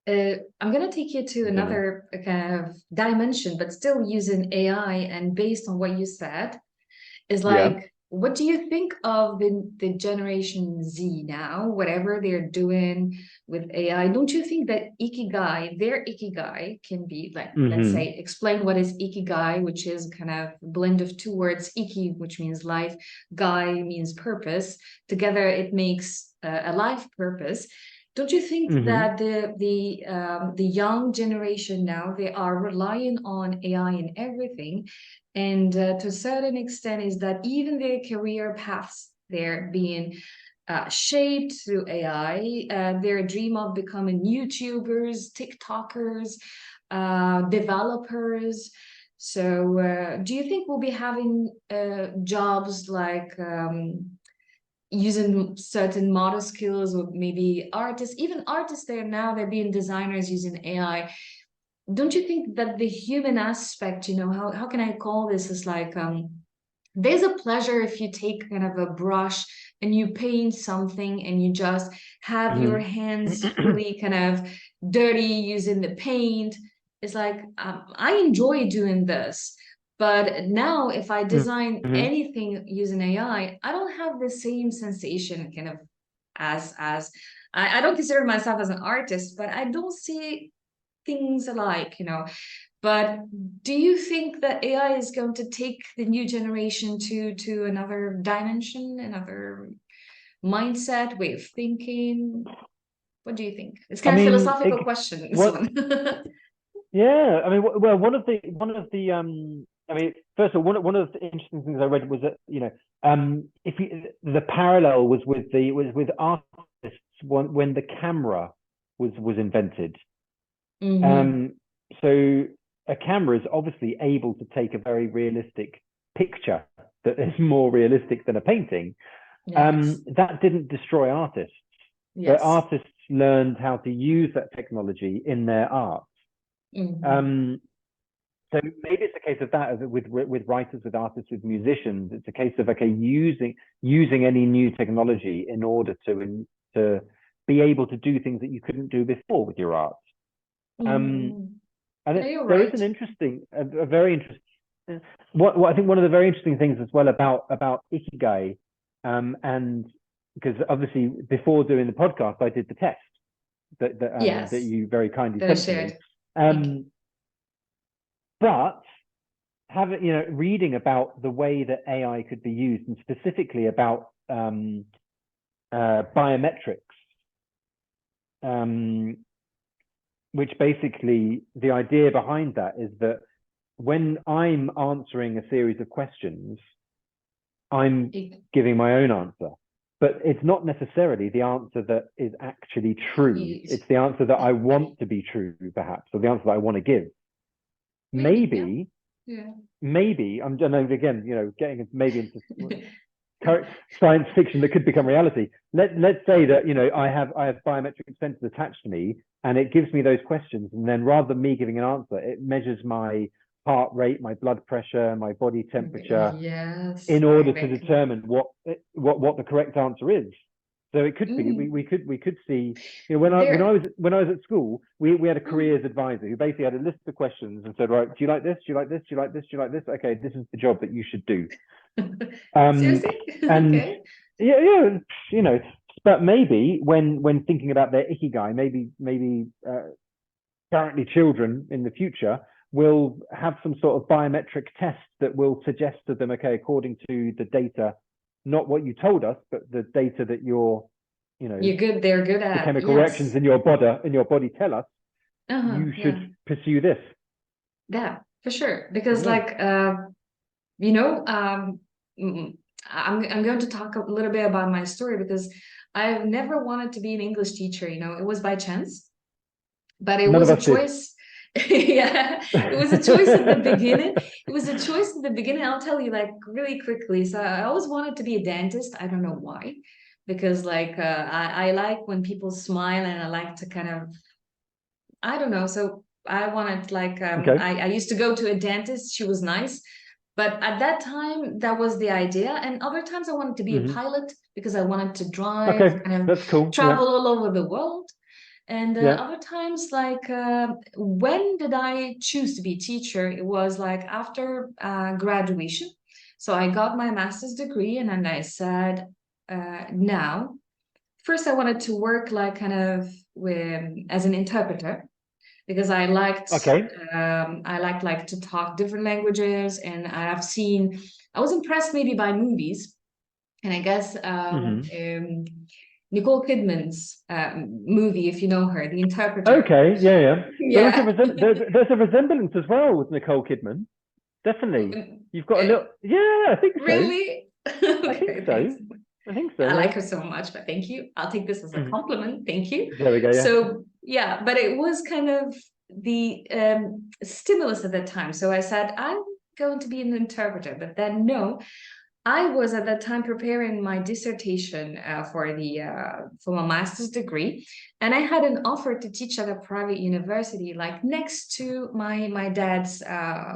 I'm going to take you to another kind of dimension, but still using AI. And based on what you said, is like, what do you think of the Generation Z now, whatever they're doing with AI? Don't you think that their Ikigai can be like, let's say, explain what is Ikigai, which is kind of a blend of two words, Iki, which means life, Gai means purpose. Together, it makes a life purpose. Don't you think that the young generation now, they are relying on AI in everything? And to a certain extent, is that even their career paths, they're being shaped through AI. Their dream of becoming YouTubers, TikTokers, developers. So do you think we'll be having jobs like using certain motor skills, or maybe artists, even artists there now, they're being designers using AI. Don't you think that the human aspect, how can I call this, is like there's a pleasure if you take kind of a brush and you paint something and you just have your hands fully kind of dirty using the paint. It's like I enjoy doing this. But now, if I design anything using AI, I don't have the same sensation kind of as I don't consider myself as an artist, but I don't see things alike. But do you think that AI is going to take the new generation to another dimension, another mindset, way of thinking? What do you think? It's
I
kind of
mean,
philosophical question, this
what?
one.
Yeah, I mean, well, I mean, first of all, one of the interesting things I read was that if the parallel was with artists when the camera was invented. So a camera is obviously able to take a very realistic picture that is more realistic than a painting.
Yes.
That didn't destroy artists, but
Yes.
artists learned how to use that technology in their art. So maybe it's a case of that with writers, with artists, with musicians. It's a case of using any new technology in order to be able to do things that you couldn't do before with your art. And
Yeah, you're
there is
right.
a very interesting. What I think one of the very interesting things as well about IKIGAI, and because obviously before doing the podcast, I did the test that
Yes,
you very kindly
that I
sent to me.
shared.
But reading about the way that AI could be used, and specifically about biometrics, which basically the idea behind that is that when I'm answering a series of questions, I'm giving my own answer. But it's not necessarily the answer that is actually true. It's the answer that I want to be true, perhaps, or the answer that I want to give. Maybe, I'm again, getting maybe into science fiction that could become reality. Let's say that I have biometric sensors attached to me, and it gives me those questions, and then rather than me giving an answer, it measures my heart rate, my blood pressure, my body temperature, in order to determine what the correct answer is. So it could be we could see when I was at school, we had a careers advisor who basically had a list of questions and said, right, do you like this? Do you like this? Do you like this? Do you like this? Okay, this is the job that you should do.
Seriously?
And
okay.
yeah, but maybe when thinking about their ikigai, maybe currently children in the future will have some sort of biometric test that will suggest to them, okay, according to the data, not what you told us, but the data that you're
good. They're good at
the chemical reactions in your body tell us, you should pursue this.
Yeah, for sure. Because I'm going to talk a little bit about my story, because I've never wanted to be an English teacher. It was by chance, but it was a choice. Yeah, it was a choice at the beginning. It was a choice at the beginning. I'll tell you really quickly. So I always wanted to be a dentist. I don't know why, because I like when people smile, and I like to kind of, I don't know. So I wanted I used to go to a dentist. She was nice. But at that time, that was the idea. And other times I wanted to be a pilot, because I wanted to drive, kind
that's cool.
travel all over the world. And other times, when did I choose to be a teacher? It was after graduation. So I got my master's degree, and then I said, now, first I wanted to work as an interpreter, because I liked to talk different languages, and I was impressed maybe by movies, and I guess Nicole Kidman's movie, if you know her, The Interpreter.
Okay, yeah.
Yeah.
There's a resemblance as well with Nicole Kidman. Definitely. You've got a little, yeah, I think so.
Really? Okay,
I think so.
thanks.
I think so.
I like her so much, but thank you. I'll take this as a compliment. Thank you.
There we go. Yeah.
So, yeah, but it was kind of the stimulus at that time. So I said, I'm going to be an interpreter, but then no, I was at that time preparing my dissertation for my master's degree, and I had an offer to teach at a private university, like next to my dad's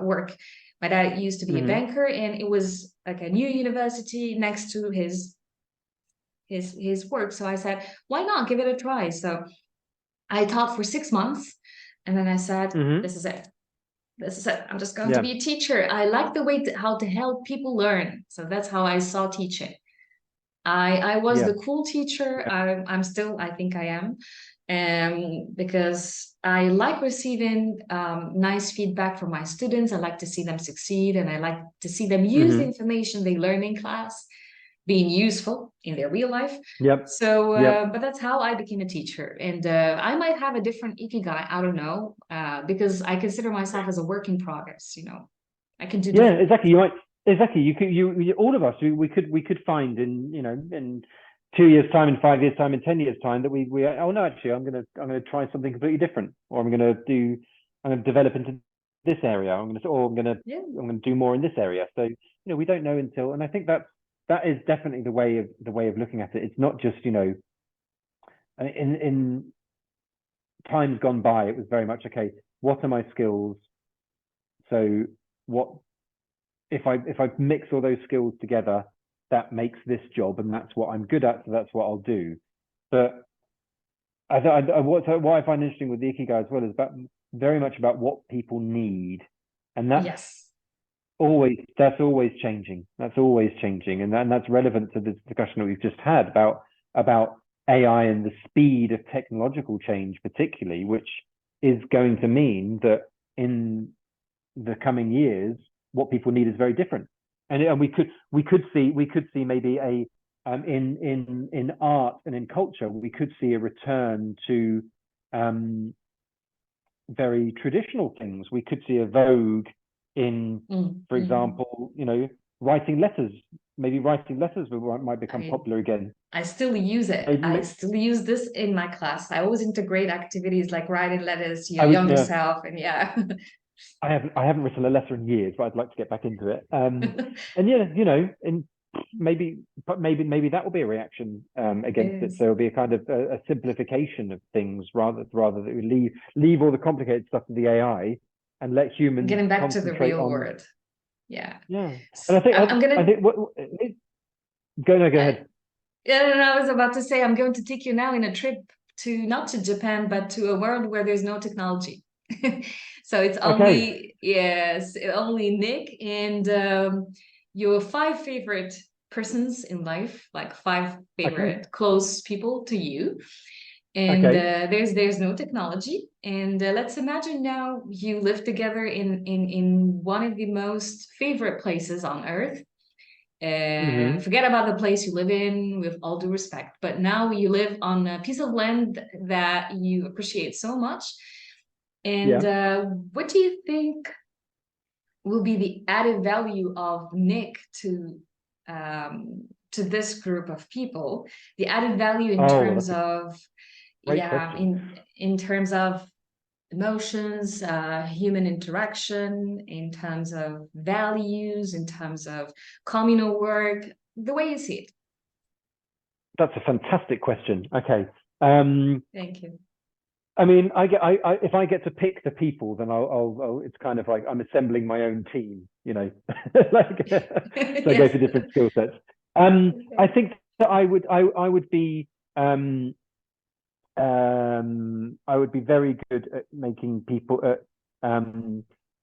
work. My dad used to be a banker, and it was like a new university next to his work. So I said, why not give it a try? So I taught for 6 months, and then I said, this is it. This is it. I'm just going to be a teacher. I like the way how to help people learn. So that's how I saw teaching. I was the cool teacher. I'm still, I think I am. Because I like receiving nice feedback from my students. I like to see them succeed, and I like to see them use the information they learn in class being useful in their real life. So, but that's how I became a teacher. And I might have a different ikigai, I don't know, because I consider myself as a work in progress, you know. I can do different.
Exactly. You might, exactly. All of us, we could find in, you know, in 2 years' time, in 5 years' time, in 10 years' time that we oh no, actually I'm gonna try something completely different, or I'm gonna develop into this area. I'm gonna do more in this area. So, you know, we don't know until, and I think that is definitely the way of looking at it. It's not just, you know, in times gone by, it was very much, okay, what are my skills? So what if I mix all those skills together, that makes this job, and that's what I'm good at, so that's what I'll do. But what I find interesting with the ikigai as well is very much about what people need, and that's always changing. That's always changing, and that's relevant to the discussion that we've just had about AI and the speed of technological change, particularly, which is going to mean that in the coming years, what people need is very different. And we could see maybe in art and in culture, we could see a return to very traditional things. We could see a vogue in, for example, you know, writing letters. Maybe writing letters might become popular again.
I still use it. I still use this in my class. I always integrate activities like writing letters to your younger self, and
I haven't written a letter in years, but I'd like to get back into it. And you know, and maybe that will be a reaction against it. So it'll be a kind of a simplification of things rather that we leave all the complicated stuff to the AI and let humans
getting back to the real world.
And I think go ahead.
I was about to say, I'm going to take you now in a trip not to Japan, but to a world where there's no technology. So it's only only Nick and your 5 favorite persons in life, like 5 favorite close people to you. And there's no technology. And let's imagine now you live together in one of the most favorite places on Earth. Forget about the place you live in, with all due respect, but now you live on a piece of land that you appreciate so much. And what do you think will be the added value of Nick to this group of people? The added value in terms of in terms of emotions, human interaction, in terms of values, in terms of communal work, the way you see it.
That's a fantastic question. Okay.
Thank you.
I mean, if I get to pick the people, then I'll it's kind of like I'm assembling my own team, you know, like so I go for different skill sets. I think that I would be very good at making people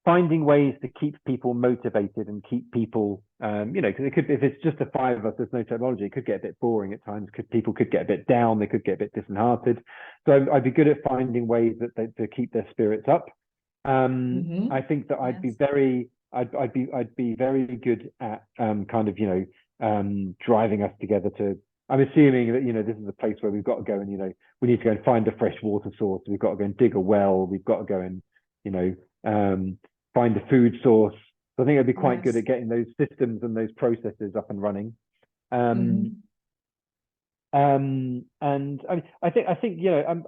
finding ways to keep people motivated and keep people, you know, because if it's just the 5 of us, there's no technology, it could get a bit boring at times. People could get a bit down, they could get a bit disheartened. So I'd be good at finding ways to keep their spirits up. I think that I'd be very good at kind of, you know, driving us together to. I'm assuming that, you know, this is a place where we've got to go and, you know, we need to go and find a fresh water source. We've got to go and dig a well. We've got to go and, you know, find a food source. So I think I'd be quite good at getting those systems and those processes up and running. And I think, you know,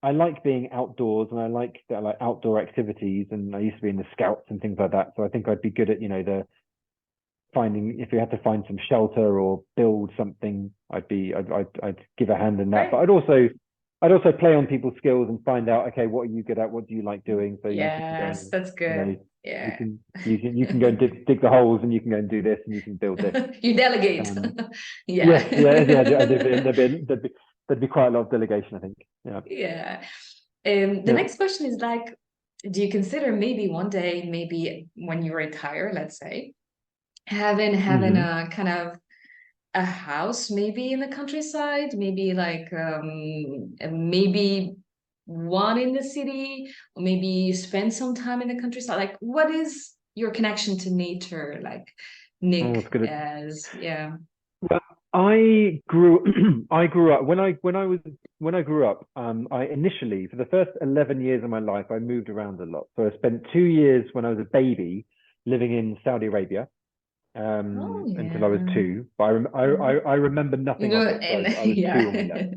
I like being outdoors, and I like outdoor activities, and I used to be in the scouts and things like that. So I think I'd be good at, the finding, if we had to find some shelter or build something, I'd give a hand in that.
Right.
But I'd also play on people's skills and find out, okay, what are you good at? What do you like doing? So you can go
Yes,
and,
that's good.
you
Yeah.
can you can go and dig the holes, and you can go and do this, and you can build this.
You delegate.
Um,
Yeah.
yes, yeah. There'd be quite a lot of delegation, I think. Yeah,
Yeah. The
yeah.
next question is like, do you consider maybe one day, maybe when you retire, let's say, having
Hmm.
a kind of a house maybe in the countryside, maybe like maybe one in the city, or maybe you spend some time in the countryside. Like, what is your connection to nature, like
Oh, it's
Nick,
good.
as yeah.
Well, I grew I grew up when I grew up, I initially, for the first 11 years of my life, I moved around a lot. So I spent 2 years when I was a baby living in Saudi Arabia,
Oh
until I was
yeah.
two. But
Mhm.
I remember nothing of it. So
And
I was two when we left.
yeah.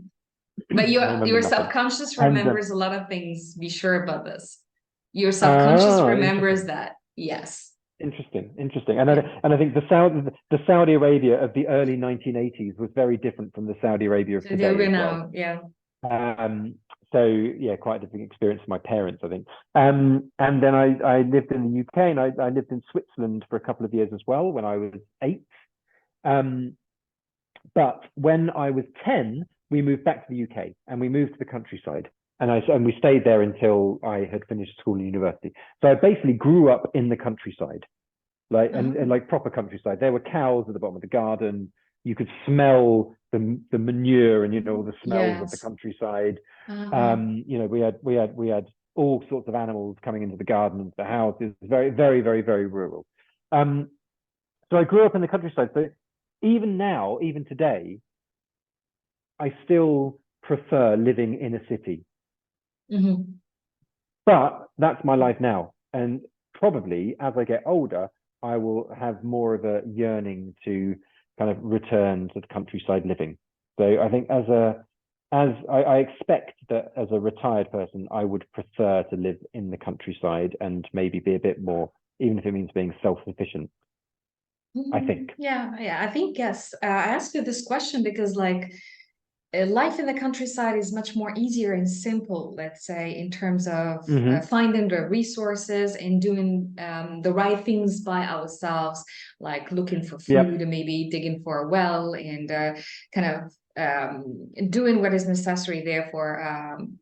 But
I remember
your
nothing.
subconscious
And
remembers a lot of things. Be sure about this. Your subconscious
ah,
remembers
interesting.
that. Yes.
Interesting.
Yeah.
And I think the Saudi Arabia of the early 1980s was very different from the Saudi Arabia of
So there
today
we
as well.
know. Yeah.
Um, so yeah, quite a different experience for my parents, I think. And then I lived in the UK, and I lived in Switzerland for a couple of years as well when I was 8. Um, but when I was 10, we moved back to the UK, and we moved to the countryside. And we stayed there until I had finished school and university. So I basically grew up in the countryside, and
Oh,
like proper countryside. There were cows at the bottom of the garden. You could smell the manure, and all the smells of the
yes.
countryside.
Uh-huh.
We had all sorts of animals coming into the garden, into the house. It was very, very, very, very rural. Um, so I grew up in the countryside. So even now, even today, I still prefer living in a city.
Hmm.
But that's my life now. And probably as I get older, I will have more of a yearning to kind of return to the countryside living. So I think I expect that as a retired person, I would prefer to live in the countryside and maybe be a bit more, even if it means being self-sufficient, I think.
Yeah, yeah, I think yes. I asked you this question because, like, life in the countryside is much more easier and simple, let's say, in terms of
Hmm.
finding the resources and doing the right things by ourselves, like looking for food
Yep.
and maybe digging for a well and kind of doing what is necessary there for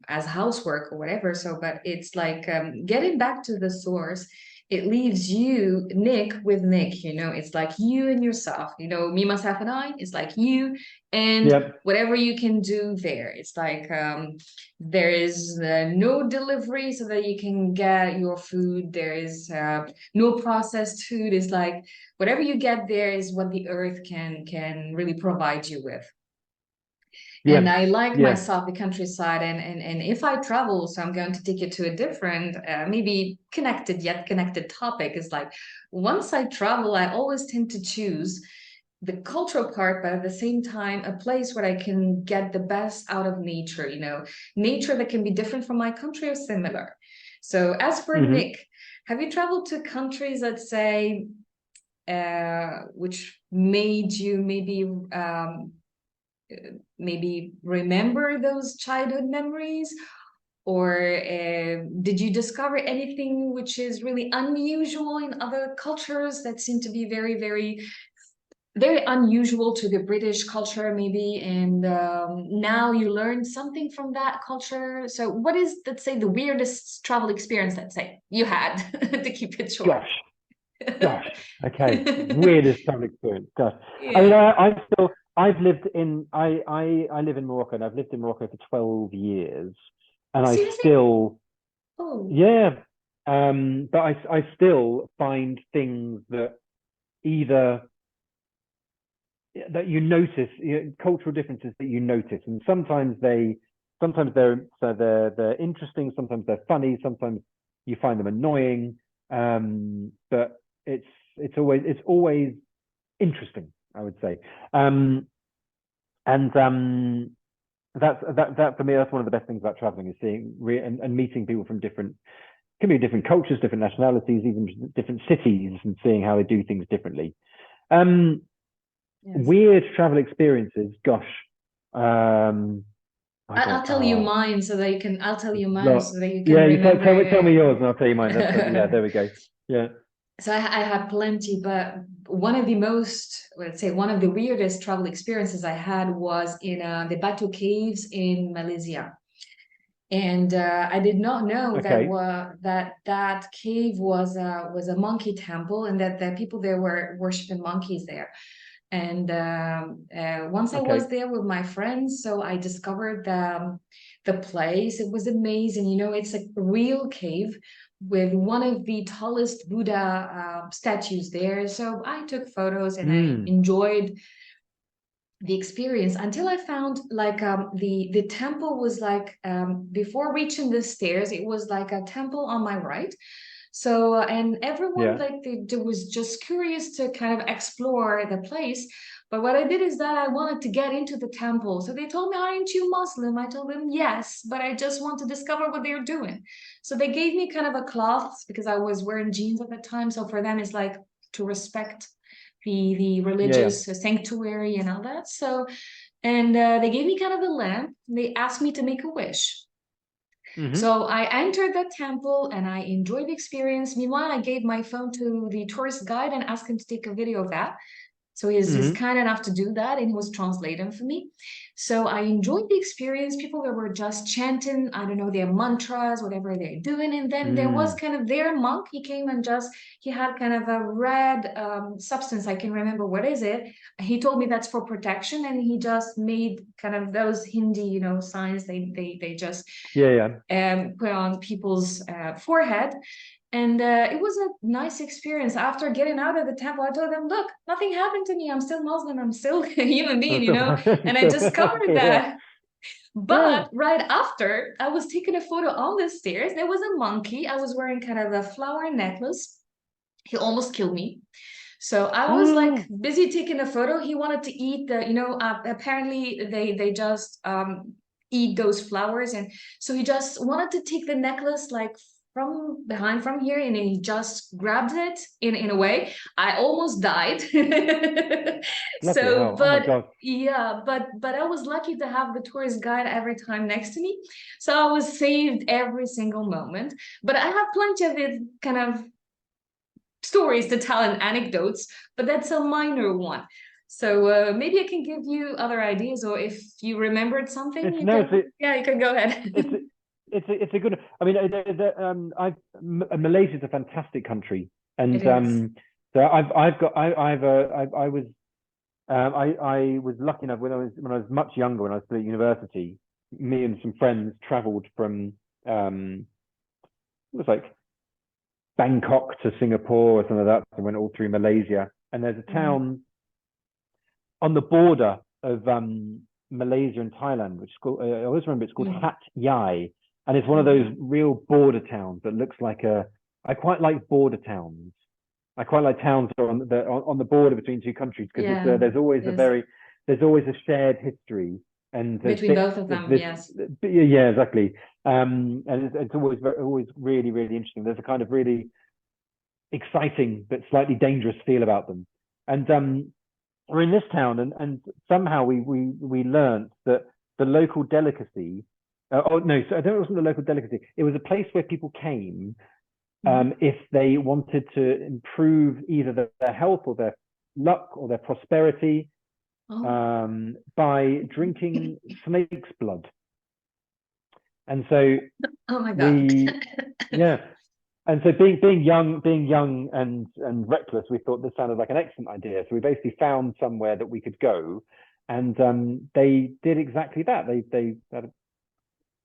as housework or whatever. So, but it's like getting back to the source. It leaves you, Nick, with Nick, it's like you and yourself, me, myself, and I, it's like you and
Yep.
whatever you can do there. It's like there is no delivery so that you can get your food. There is no processed food. It's like whatever you get there is what the earth can really provide you with. And
Yep.
I like
Yeah.
myself the countryside, and if I travel, so I'm going to take it to a different, maybe connected yet connected topic. Is like once I travel, I always tend to choose the cultural part, but at the same time, a place where I can get the best out of nature, nature that can be different from my country or similar. So, as for
Hmm.
Nick, have you traveled to countries that say, which made you maybe remember those childhood memories? Or did you discover anything which is really unusual in other cultures that seem to be very, very very unusual to the British culture, maybe, and now you learned something from that culture. So, what is, let's say, the weirdest travel experience, let's say, you had to keep it short?
Gosh. Gosh, okay. Weirdest travel experience. Gosh. I mean,
Yeah.
I live in Morocco, and I've lived in Morocco for 12 years. And I
Seriously?
still,
Oh,
yeah, but I still find things that either that you notice, cultural differences that you notice. And sometimes they're interesting, sometimes they're funny, sometimes you find them annoying. But it's it's always interesting, I would say. Um, and that for me, that's one of the best things about traveling, is seeing and meeting people from can be different cultures, different nationalities, even different cities, and seeing how they do things differently.
Yes.
Weird travel experiences, gosh.
I'll tell you mine so that you can. I'll tell you mine so that you can
Yeah, you tell me
remember.
yours, and I'll tell you mine. Yeah, there we go. Yeah.
So I had plenty, but one of the most, let's say, one of the weirdest travel experiences I had was in the Batu Caves in Malaysia. And I did not know
Okay.
that cave was a monkey temple, and that the people there were worshiping monkeys there. And once I was
Okay.
there with my friends, so I discovered the place. It was amazing. You know, it's a real cave with one of the tallest Buddha statues there. So I took photos and I
Mm.
enjoyed the experience until I found like the temple was like before reaching the stairs, it was like a temple on my right. So and everyone
Yeah.
like they was just curious to kind of explore the place. But what I did is that I wanted to get into the temple. So they told me, "Aren't you Muslim?" I told them, "Yes, but I just want to discover what they're doing." So they gave me kind of a cloth because I was wearing jeans at the time. So for them, it's like to respect the
Yeah. Yeah.
religious sanctuary and all that. So, and they gave me kind of a lamp. They asked me to make a wish.
Mm-hmm.
So I entered the temple and I enjoyed the experience. Meanwhile, I gave my phone to the tourist guide and asked him to take a video of that. So he's
Mm-hmm.
kind enough to do that, and he was translating for me. So I enjoyed the experience. People that were just chanting, I don't know, their mantras, whatever they're doing. And then there was
Mm.
kind of their monk. He came and just he had kind of a red substance. I can remember what is it. He told me that's for protection, and he just made kind of those Hindi, you know, signs. They just
Yeah. Yeah.
put on people's forehead. And it was a nice experience. After getting out of the temple, I told them, "Look, nothing happened to me. I'm still Muslim. I'm still a human being,
That's
you
so
know." And I discovered
yeah.
that.
Yeah.
But right after, I was taking a photo on the stairs. There was a monkey. I was wearing kind of a flower necklace. He almost killed me. So I was like busy taking a photo. He wanted to eat the, you know, apparently they just eat those flowers, and so he just wanted to take the necklace like from behind from here, and then he just grabbed it in a way. I almost died.
Bloody
So,
hell. Oh my
but
God.
yeah, but I was lucky to have the tourist guide every time next to me, so I was saved every single moment. But I have plenty of it kind of stories to tell and anecdotes, but that's a minor one. So maybe I can give you other ideas, or if you remembered something,
It's
you
no,
can, yeah, you can go ahead.
it's it's a good. I mean, Malaysia is a fantastic country, and
It is.
so I was lucky enough when I was much younger, when I was still at university. Me and some friends travelled from it was like Bangkok to Singapore or something like that, and went all through Malaysia. And there's a
Mm,
town on the border of Malaysia and Thailand, which is called, I always remember it's called
mm,
Hat Yai. And it's one of those
okay.
real border towns that looks like I quite like border towns. I quite like towns that are on the border between two countries, because
Yeah, yes.
there's always a shared history, and there's
Between
bits
both of
of
them,
this.
yes.
Yeah, exactly. And it's always really, really interesting. There's a kind of really exciting but slightly dangerous feel about them. And we're in this town, and somehow we learned that the local delicacy. Oh no, so I don't know, it wasn't the local delicacy. It was a place where people came
Mhm.
if they wanted to improve either their health or their luck or their prosperity
Oh.
by drinking snake's blood. And so
Oh my God.
we, yeah, and so being young and reckless, we thought this sounded like an excellent idea. So we basically found somewhere that we could go, and they did exactly that. They had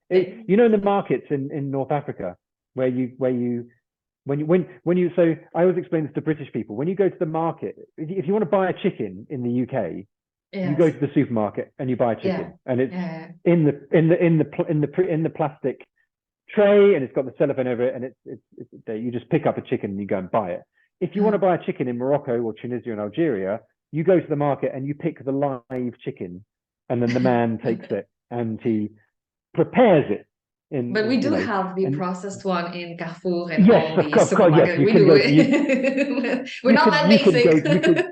you know, in the markets in North Africa, where you when you so I always explain this to British people. When you go to the market, if you want to buy a chicken in the UK, you go
Yes.
to the supermarket and you buy a
Yeah.
chicken, and it's
Yeah.
in the plastic tray, and it's got the cellophane over it, and it's there. You just pick up a chicken and you go and buy it. If you want to
Oh.
buy a chicken in Morocco or Tunisia and Algeria, you go to the market and you pick the live chicken, and then the man takes it and he prepares it
But we do
you know,
have the
and
processed one in Carrefour and
yes,
all the
of course, yes,
supermarkets.
you
We
can
do
go
it. We're not that basic.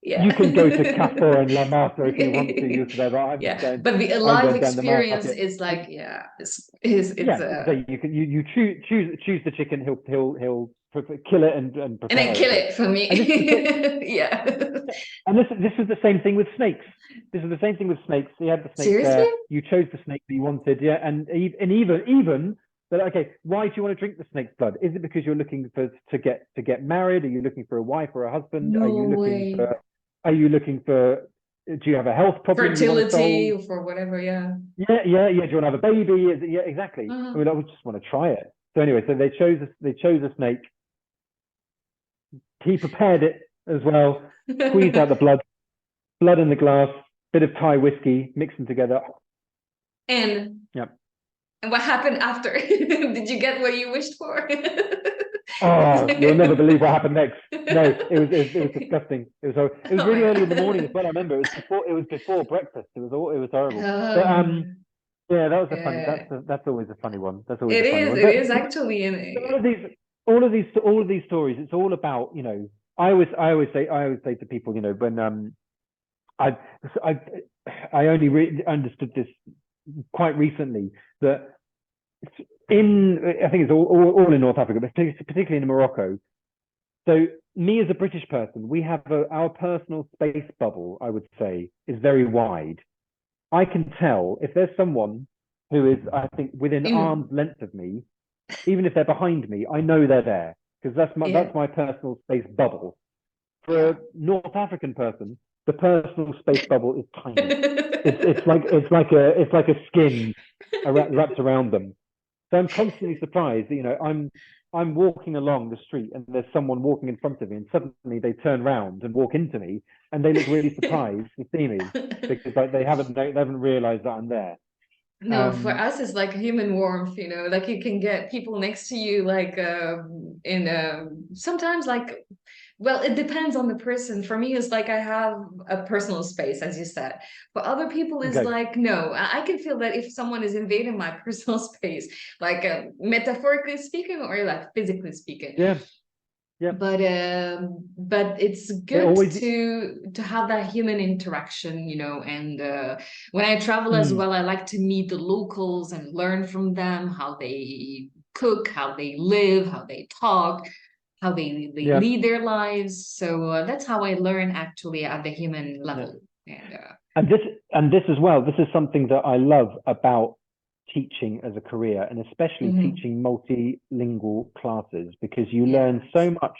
Yeah.
you can go to Carrefour and La Marta if you want to use that.
Yeah. But the
I'm
live
going down the
experience
market.
is like, yeah, it's
Yeah, so you choose the chicken. He'll kill it and
and then
prepare
kill
it for you.
it for me.
And this is
Yeah.
and this was the same thing with snakes. This is the same thing with snakes. He had the snake
Seriously?
there. You chose the snake that you wanted, yeah. And even but okay, why do you want to drink the snake's blood? Is it because you're looking to get married? Are you looking for a wife or a husband?
No way.
Are you looking for do you have a health problem you want to
Fertility
solve?
for whatever, yeah.
Yeah. Do you want to have a baby? Yeah, exactly.
Uh-huh.
I mean, I would just want to try it. So anyway, so they chose a snake. He prepared it as well, squeezed out the blood in the glass, bit of Thai whiskey, mixed them together.
And
Yeah.
and what happened after? Did you get what you wished for?
Oh, you'll never believe what happened next. No, it was disgusting. It was
Oh
really
my
early in the
God.
morning as well. I remember it was before breakfast. It was horrible. But
Oh,
yeah, that was a funny.
yeah.
That's always a funny one. That's always a funny one.
It
But
is actually in
all of these stories. It's all about, you know. I always say to people, you know, when I I only understood this quite recently that I think it's all in North Africa, but particularly in Morocco. So me as a British person, we have our personal space bubble, I would say, is very wide. I can tell if there's someone who is, I think, within arm's length of me, even if they're behind me, I know they're there because that's my personal space bubble. For a North African person, the personal space bubble is tiny. It's like a skin wrapped around them. So I'm constantly surprised that, you know, I'm walking along the street and there's someone walking in front of me and suddenly they turn around and walk into me and they look really surprised to see me because like they haven't realized that I'm there.
No, for us it's like human warmth, you know, like you can get people next to you like in sometimes like, well, it depends on the person. For me, it's like I have a personal space, as you said. For other people, is
Okay.
like, no, I can feel that if someone is invading my personal space, like metaphorically speaking or like physically speaking.
Yeah. Yeah.
But it's good to have that human interaction, you know. And when I travel as well, I like to meet the locals and learn from them how they cook, how they live, how they talk, how they lead their lives. So that's how I learn actually at the human level.
And this as well, this is something that I love about teaching as a career, and especially teaching multilingual classes, because you learn so much.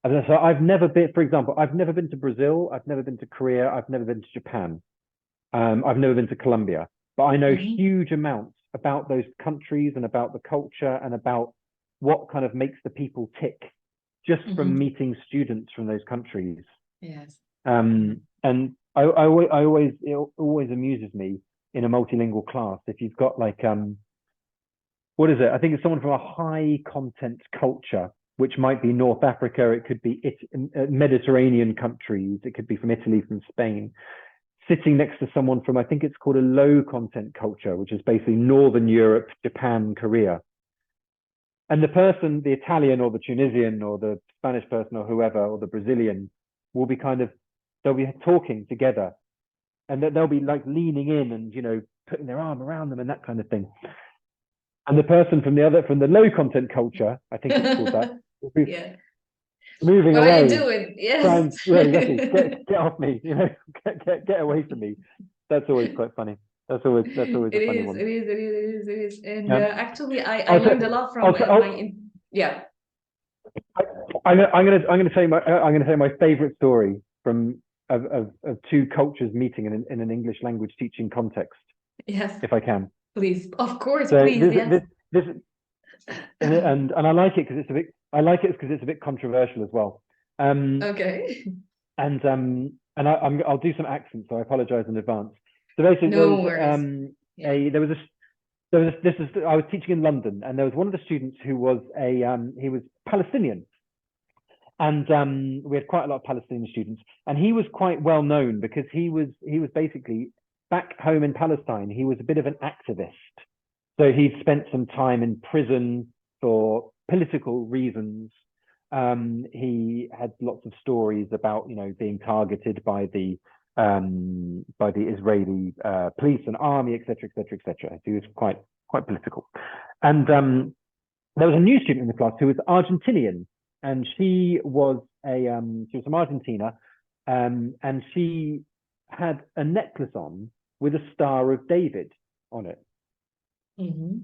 So I've never been, for example, I've never been to Brazil, I've never been to Korea, I've never been to Japan, I've never been to Colombia, but I know huge amounts about those countries and about the culture and about what kind of makes the people tick just from meeting students from those countries.
Yes.
And it always amuses me in a multilingual class if you've got like what is it? I think it's someone from a high content culture, which might be North Africa, it could be Mediterranean countries, it could be from Italy, from Spain, sitting next to someone from, I think it's called a low content culture, which is basically Northern Europe, Japan, Korea. And the person, the Italian or the Tunisian or the Spanish person or whoever, or the Brazilian, will be they'll be talking together, and they'll be like leaning in and, you know, putting their arm around them and that kind of thing. And the person from the low content culture, I think it's called that, will be moving
what
away.
What are you doing? Yes.
Exactly. Get off me, you know, get away from me. That's always quite funny. That's always a funny one.
It is. And actually, I learned a lot from
I'm gonna say my favorite story from of two cultures meeting in an English language teaching context.
Yes.
If I can.
Please, of course,
So
please.
And I like it because it's a bit controversial as well.
Okay.
And I'll do some accents, so I apologize in advance. So basically, I was teaching in London, and there was one of the students who was he was Palestinian, and we had quite a lot of Palestinian students, and he was quite well known because he was basically back home in Palestine, he was a bit of an activist. So he'd spent some time in prison for political reasons. He had lots of stories about, being targeted by the Israeli police and army, etc., etc., etc. So he was quite political. And there was a new student in the class who was Argentinian, and she was from Argentina, and she had a necklace on with a Star of David on it.
Mm-hmm.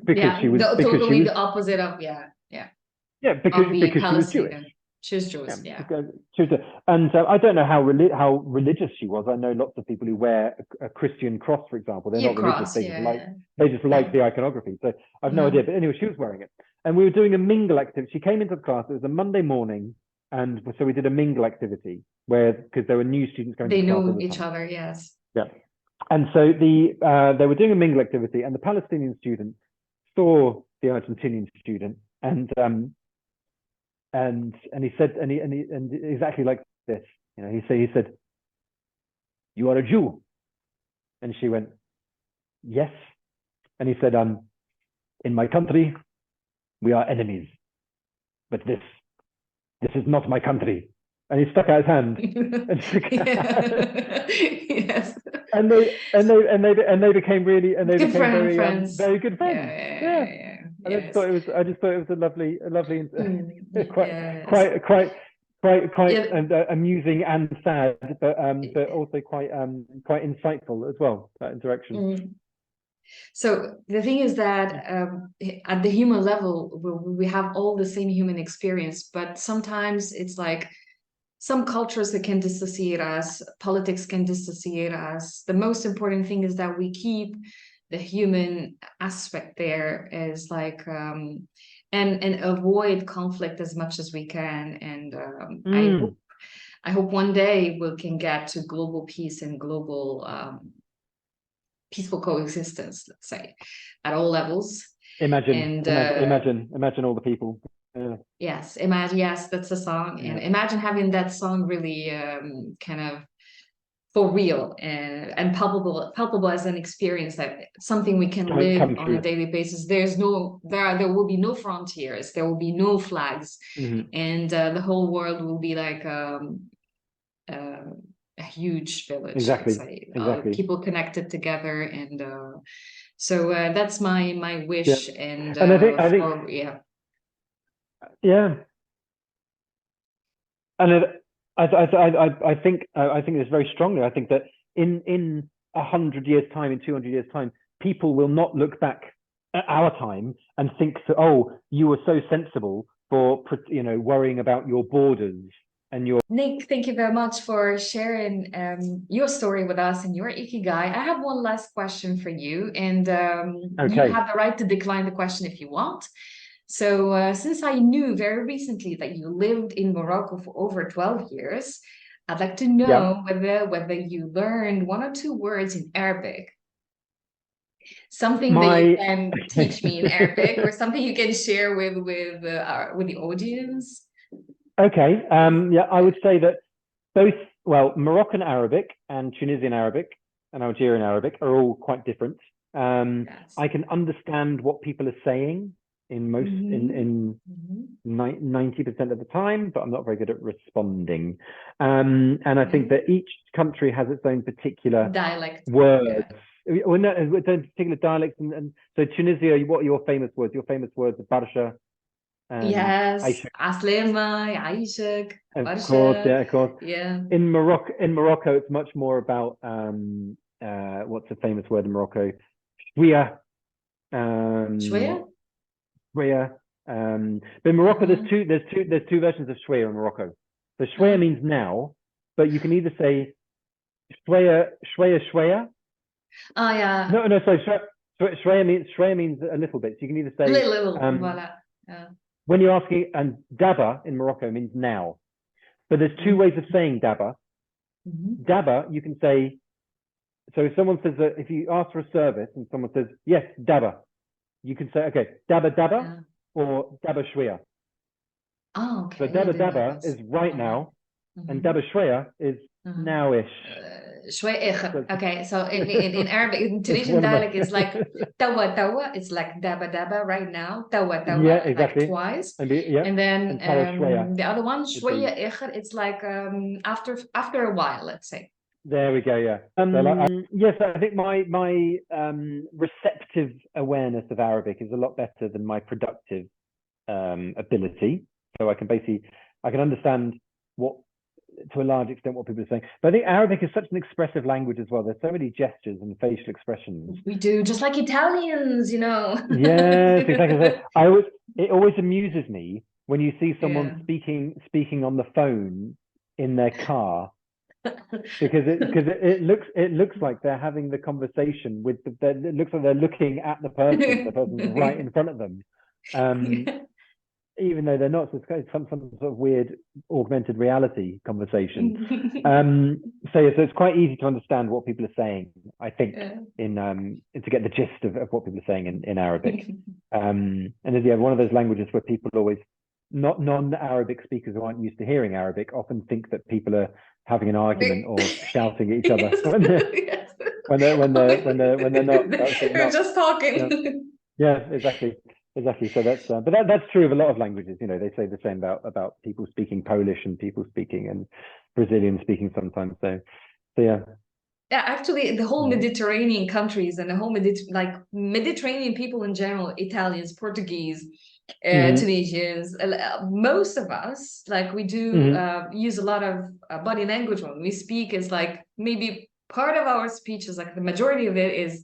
Because she was
totally the opposite of
because she was Jewish.
She was Jewish,
And I don't know how religious she was. I know lots of people who wear a Christian cross, for example. They're not religious. They just like the iconography. So I've no idea. But anyway, she was wearing it, and we were doing a mingle activity. She came into the class. It was a Monday morning, and so we did a mingle activity because there were new students going.
They knew each other, yes.
Yeah. And so they were doing a mingle activity, and the Palestinian student saw the Argentinian student, and he said, and exactly like this, he said, "You are a Jew," and she went, "Yes," and he said, "In my country, we are enemies, but this is not my country." And he stuck out his hand.
Yes.
And they became very
friends.
Very good friends.
Yeah.
I just thought it was a lovely quite amusing and sad, but also quite insightful as well, that interaction.
So the thing is that at the human level, we have all the same human experience, but sometimes it's like some cultures that can dissociate us, politics can dissociate us. The most important thing is that we keep the human aspect there as like and avoid conflict as much as we can. And I hope one day we can get to global peace and global peaceful coexistence, let's say, at all levels.
Imagine all the people.
Yes, imagine. Yes, that's a song, and imagine having that song really kind of for real and palpable as an experience, that something we can live on a daily basis. There will be no frontiers, there will be no flags, and the whole world will be like a huge village.
Exactly.
People connected together, and so that's my wish. And
I think and I think this very strongly. I think that in 100 years' time, in 200 years' time, people will not look back at our time and think that, oh, you were so sensible for worrying about your borders and your.
Nick, thank you very much for sharing your story with us and your ikigai. I have one last question for you, and you have the right to decline the question if you want. So since I knew very recently that you lived in Morocco for over 12 years, I'd like to know whether you learned one or two words in Arabic. Something that you can teach me in Arabic, or something you can share with the audience.
Okay. I would say that both, Moroccan Arabic and Tunisian Arabic and Algerian Arabic are all quite different. I can understand what people are saying in 90% of the time, but I'm not very good at responding. And I think that each country has its own particular
dialect
words. Well, no, its own particular dialects. And so Tunisia, what are your famous words? Your famous words are Barsha.
Yes, Aslema, Aishak,
of course.
Yeah.
In Morocco, it's much more about what's a famous word in Morocco? Shwia.
Shwia?
Shwia. But in Morocco, there's two versions of shwia in Morocco. So shwia means now, but you can either say shwia.
Oh yeah.
No. So shwia means a little bit. So you can either say
little. Voilà.
When you're asking, and daba in Morocco means now, but there's two ways of saying daba. Daba, you can say. So if someone says that, if you ask for a service and someone says yes, daba, you can say, okay, daba or daba shwia.
Oh, okay.
So daba is right now, and daba shwia is now-ish.
شوي إخر. Okay, so in Arabic, in
It's
Tunisian
one of my
dialect, it's like tawa tawa. It's like daba daba right now. Tawa
yeah,
tawa, like
exactly.
twice.
Yeah,
And then
and Tara Shreya
the other one,
would be
شوية إخر. It's like after a while, let's say.
there we go, yeah. So like, yes, I think my receptive awareness of Arabic is a lot better than my productive ability. So I can understand what, to a large extent, what people are saying. But I think Arabic is such an expressive language as well. There's so many gestures and facial expressions.
We do, just like Italians, you know.
Yes, exactly. It always amuses me when you see someone speaking on the phone in their car, because it looks like they're having the conversation with it looks like they're looking at the person's right in front of them. Even though they're not, so it's some sort of weird augmented reality conversation. So it's quite easy to understand what people are saying, I think, to get the gist of what people are saying in Arabic. And yeah, one of those languages where people always, not non-Arabic speakers who aren't used to hearing Arabic, often think that people are having an argument or shouting at each other when they're not.
They're just talking.
Yeah, exactly. So that's true of a lot of languages. You know, they say the same about people speaking Polish and people speaking and Brazilian speaking sometimes. So yeah.
Yeah, actually, the whole Mediterranean countries and the whole Mediterranean people in general, Italians, Portuguese, Tunisians, most of us, like, we do use a lot of body language when we speak. Is like maybe part of our speech is like the majority of it is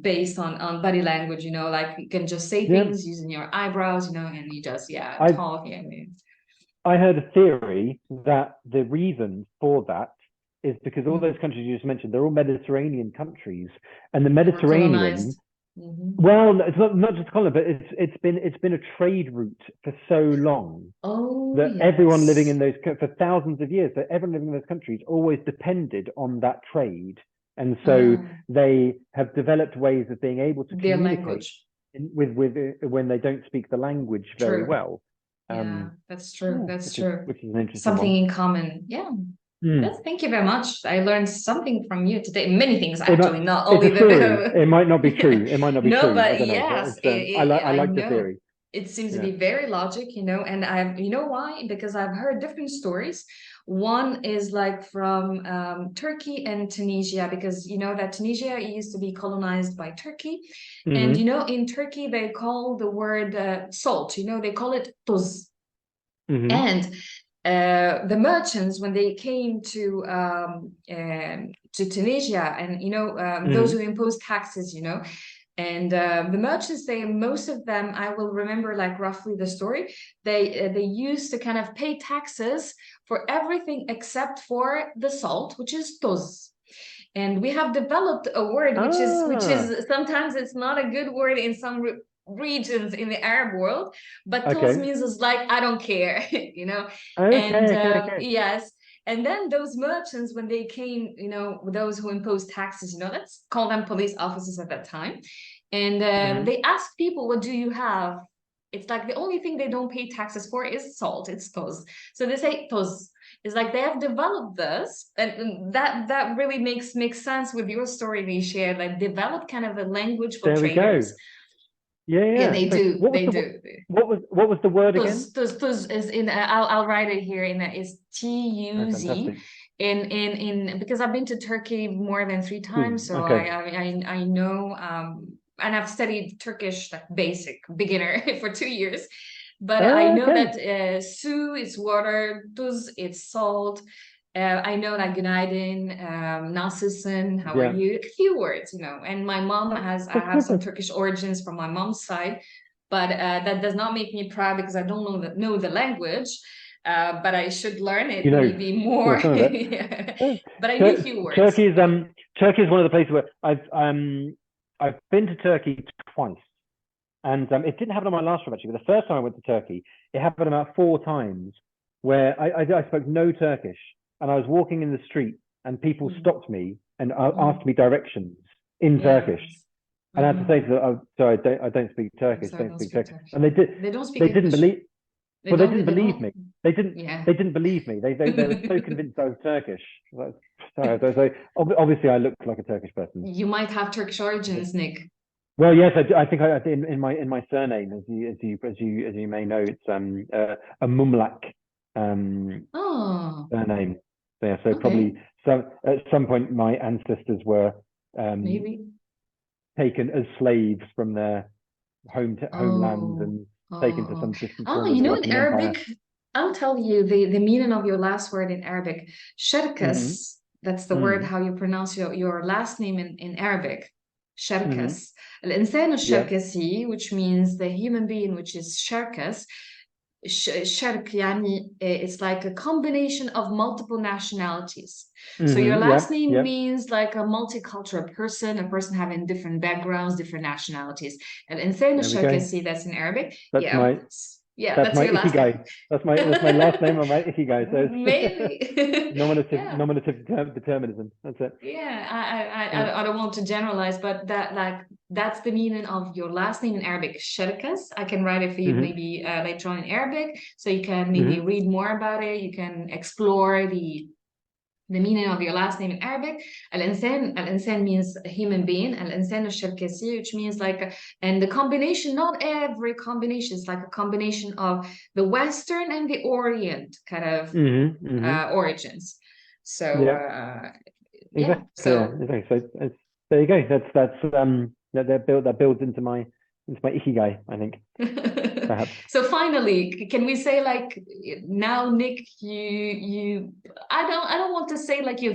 based on body language, you know, like you can just say things using your eyebrows, you know, and you just talk.
I heard a theory that the reason for that is because all those countries you just mentioned, they're all Mediterranean countries, and the Mediterranean, well, it's not just colonized, but it's been a trade route for so long that everyone living in those for thousands of years, that everyone living in those countries always depended on that trade. And so they have developed ways of being able to communicate with when they don't speak the language very well.
That's true. That's true.
Which is an interesting
something in common. Yeah. Thank you very much. I learned something from you today. Many things, actually, not only
it might not be true. It might not be true.
No, but yes,
I like the theory.
It seems to be very logic, you know, and you know why? Because I've heard different stories. One is like from Turkey and Tunisia, because you know that Tunisia used to be colonized by Turkey. And you know, in Turkey, they call the word salt, you know, they call it tuz. And the merchants, when they came to Tunisia, and you know, those who imposed taxes, you know, and the merchants, most of them, I will remember like roughly the story. They used to kind of pay taxes for everything except for the salt, which is tuz. And we have developed a word which is sometimes it's not a good word in some regions in the Arab world, but tuz means is like I don't care, you know. Yes. And then those merchants, when they came, you know, those who imposed taxes, you know, let's call them police officers at that time. And they asked people, what do you have? It's like the only thing they don't pay taxes for is salt. It's tuz. So they say tuz. It's like they have developed this, and that really makes sense with your story they shared, like develop kind of a language for traders. Yeah, they do.
What was the word again?
Tuz is in. I'll write it here. Is TUZ. In because I've been to Turkey more than 3 times, so I know. And I've studied Turkish, like basic beginner, for 2 years. But I know that su is water, tuz it's salt. I know like günaydin, nasılsın, how are you? A few words, you know. And my mom I have some Turkish origins from my mom's side, but that does not make me proud because I don't know the language. But I should learn it, maybe more. But I knew a few words.
Turkey is one of the places where I've been to Turkey twice. And it didn't happen on my last trip, actually, but the first time I went to Turkey, it happened about 4 times where I spoke no Turkish, and I was walking in the street and people stopped me and asked me directions in Turkish. And I had to say to them, oh, sorry, I don't speak Turkish, don't speak Turkish. And they didn't believe
They
Well, they
don't.
didn't
They
believe
don't.
me. They didn't.
Yeah.
They didn't believe me. They were so convinced I was Turkish. So obviously I looked like a Turkish person.
You might have Turkish origins, Nick.
Well, yes, I think I in my surname, as you may know, it's a Mumlak
Oh,
surname. So, yeah, so
okay.
probably at some point my ancestors were um,
Maybe.
taken as slaves from their homelands
Oh,
and taken to
oh,
some distant
oh,
corner of the
in
Ottoman Empire.
Arabic, I'll tell you the meaning of your last word in Arabic.
Hmm.
Cherkas, that's the word
Hmm.
how you pronounce your last name in Arabic.
Hmm.
Cherkas. الإنسان
Yeah.
الشركسي, which means the human being, which is Cherkas. Shark يعني it's like a combination of multiple nationalities. So your
Hmm.
last
Yeah.
name
Yeah.
means like a multicultural person, a person having different backgrounds, different nationalities. الإنسان
There we go.
الشركسي, that's in Arabic.
That's
Yeah.
my
Yeah,
that's
that's
my
your last name.
ikigai. That's my last name on my ikigai. So it's
Maybe. Yeah.
nominative determinism. That's it.
Yeah,
Yeah.
I don't want to generalize, but that like that's the meaning of your last name in Arabic, Cherkas. I can write it for you
Hmm.
maybe later on in Arabic, so you can maybe
Hmm.
read more about it. You can explore the meaning of your last name in Arabic. Al-insan means a human being. Al-insan al-Sharkasi, which means like, and the combination, not every combination, is like a combination of the Western and the Orient kind of
Hmm. Hmm.
origins. So
Yeah.
yeah,
Exactly. Yeah.
so
Exactly. So it's, there you go. That builds into my ikigai, I think, perhaps.
so finally, can we say like now, Nick, you I don't want to say like you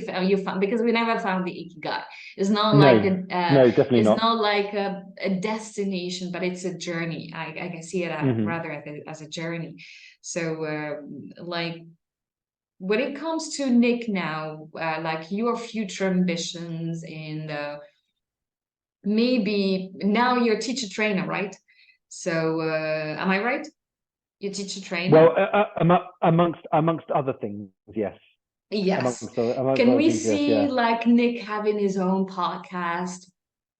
found because we never found the ikigai. It's not like
No, no, definitely
it's
not.
not like a destination, but it's a journey. I can see it
Hmm.
rather as a journey. So like when it comes to Nick now, like your future ambitions and maybe now you're a teacher trainer, right? So, am I right? You teach a trainer?
Well, amongst other things, yes.
Yes.
Amongst
Can
other
we
things, yes,
see
yeah.
like Nick having his own podcast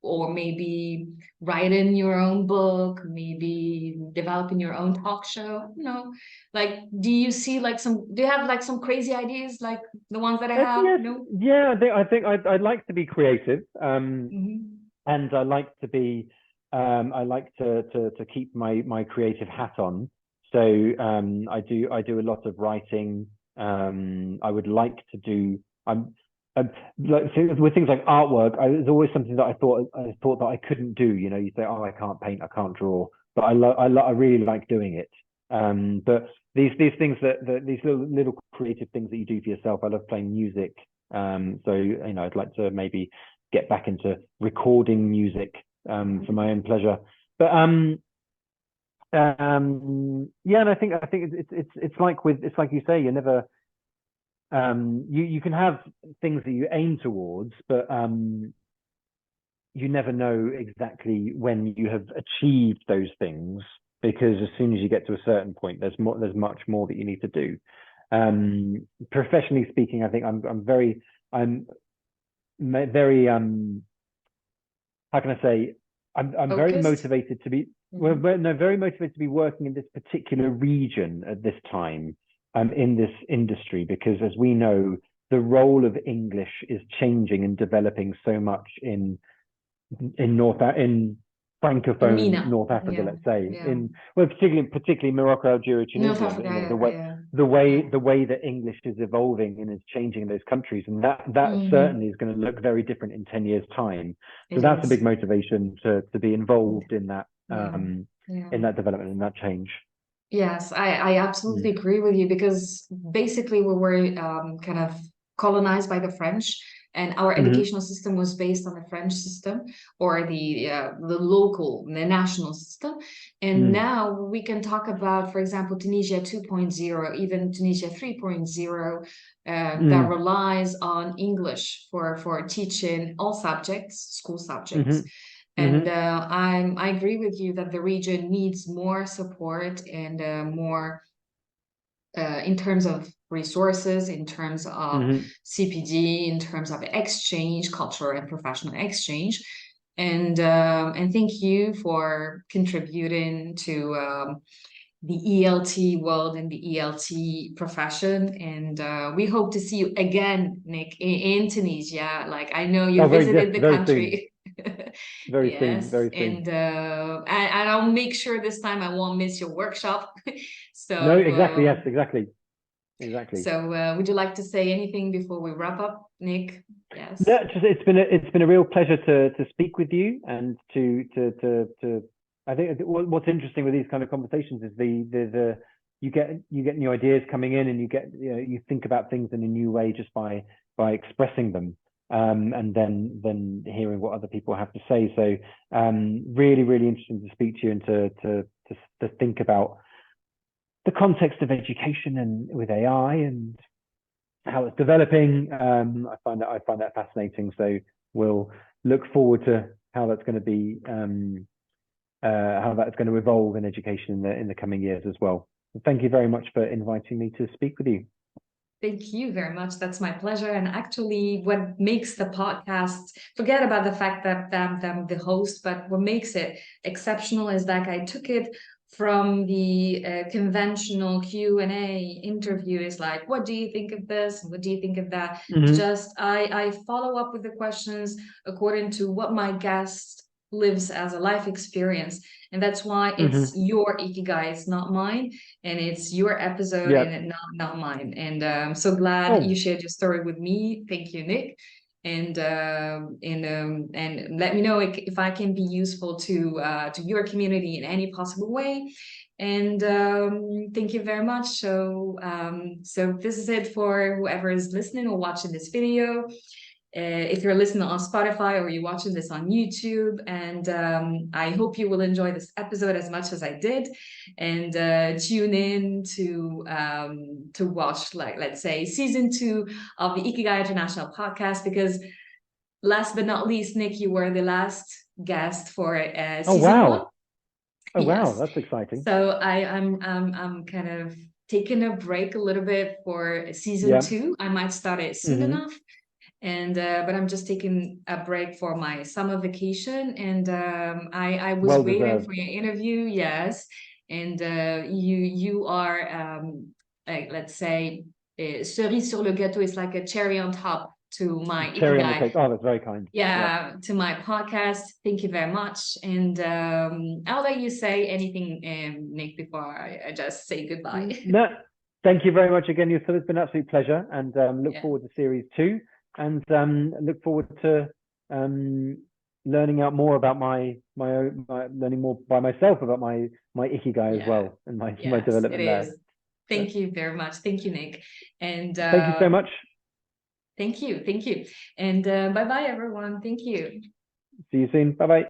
or maybe writing your own book, maybe developing your own talk show? No. Like, do you have like some crazy ideas like the ones that I have?
Yes,
No?
yeah. I think I'd like to be creative,
Hmm.
and I like to be, I like to keep my creative hat on. So I do a lot of writing. I would like to do. Like so with things like artwork. It's always something that I thought that I couldn't do. You know, you say, oh, I can't paint, I can't draw, but I really like doing it. But these things that these little creative things that you do for yourself. I love playing music. So you know, I'd like to maybe get back into recording music for my own pleasure. But yeah, and I think it's like it's like you say, you're never you can have things that you aim towards, but you never know exactly when you have achieved those things because as soon as you get to a certain point, there's much more that you need to do. Professionally speaking, I think I'm very how can I say I'm very
Focused?
motivated to be well,
Hmm.
no, very motivated to be working in this particular region at this time in this industry because as we know the role of English is changing and developing so much in
In
francophone
Mina.
North Africa,
Yeah.
let's say,
Yeah.
in well, particularly Morocco, Algeria,
North
Tunisia.
Africa.
You know,
Yeah. Yeah. Yeah.
the way that English is evolving and is changing in those countries, and that
Hmm.
certainly is going to look very different in 10 years' time. So
It
that's a big
is.
motivation to be involved
Yeah. Yeah.
in that development and that change.
Yes, I absolutely
Mm.
agree with you because basically we were kind of colonized by the French, and our
Hmm.
educational system was based on the French system or the local, the national system. And
Mm.
now we can talk about, for example, Tunisia 2.0, even Tunisia 3.0, that
Mm.
relies on English for teaching all subjects, school subjects.
Hmm.
And
Hmm.
I agree with you that the region needs more support and more in terms of resources, in terms of
Hmm.
CPD, in terms of exchange, cultural and professional exchange. And thank you for contributing to the ELT world and the ELT profession. And we hope to see you again, Nick, in Tunisia. Like I know you
Oh, very, yes,
visited the
very soon.
country.
Very soon,
Yes,
very soon.
and I'll make sure this time I won't miss your workshop.
No,
So
exactly, yes, exactly, exactly.
would you like to say anything before we wrap up, Nick? Yes.
No, just it's been a real pleasure to speak with you and to I think what's interesting with these kind of conversations is the you get new ideas coming in, and you think about things in a new way just by expressing them, and then hearing what other people have to say. So really, really interesting to speak to you and to think about the context of education and with AI and how it's developing. I find that fascinating. So we'll look forward to how that's going to be, how that's going to evolve in education in the coming years as well. So thank you very much for inviting me to speak with you.
Thank you very much. That's my pleasure. And actually, what makes the podcast, forget about the fact that I'm the host, but what makes it exceptional is that I took it from the conventional Q&A interview. Is like, what do you think of this? What do you think of that? It's
Mm-hmm.
just, I follow up with the questions according to what my guest lives as a life experience. And that's why it's
Mm-hmm.
your Ikigai, it's not mine, and it's your episode
Yeah.
and not mine. And I'm so glad you
Oh,
shared your story with me. Thank you, Nick. And let me know if I can be useful to your community in any possible way. And thank you very much. So this is it for whoever is listening or watching this video. If you're listening on Spotify or you're watching this on YouTube. And I hope you will enjoy this episode as much as I did, and tune in to watch, like, let's say, season 2 of the Ikigai International podcast, because last but not least, Nick, you were the last guest for
oh
season 1.
wow. Oh wow,
Yes.
that's exciting.
So I'm kind of taking a break a little bit for season
Yeah.
2. I might start it soon
Mm-hmm.
enough, and but I'm just taking a break for my summer vacation. And I was
Well
waiting
deserved.
for your interview. Yes. And you are like, let's say, cerise sur le gâteau is like a cherry on top to my
Cherry on the
ikigai.
cake. Oh, that's very kind. Yeah.
Yeah, to my podcast. Thank you very much. And I'll let you say anything, Nick, before I just say goodbye.
No, thank you very much again. It's been an absolute pleasure, and look
Yeah.
forward to series 2, and look forward to um, learning out more about my learning more by myself about my ikigai as
Yeah.
well, and my
Yes, it
development there.
is.
So,
Thank you very much. Thank you, Nick. And
thank you so much.
thank you. Thank you. And bye bye, everyone. Thank you.
See you soon. Bye bye.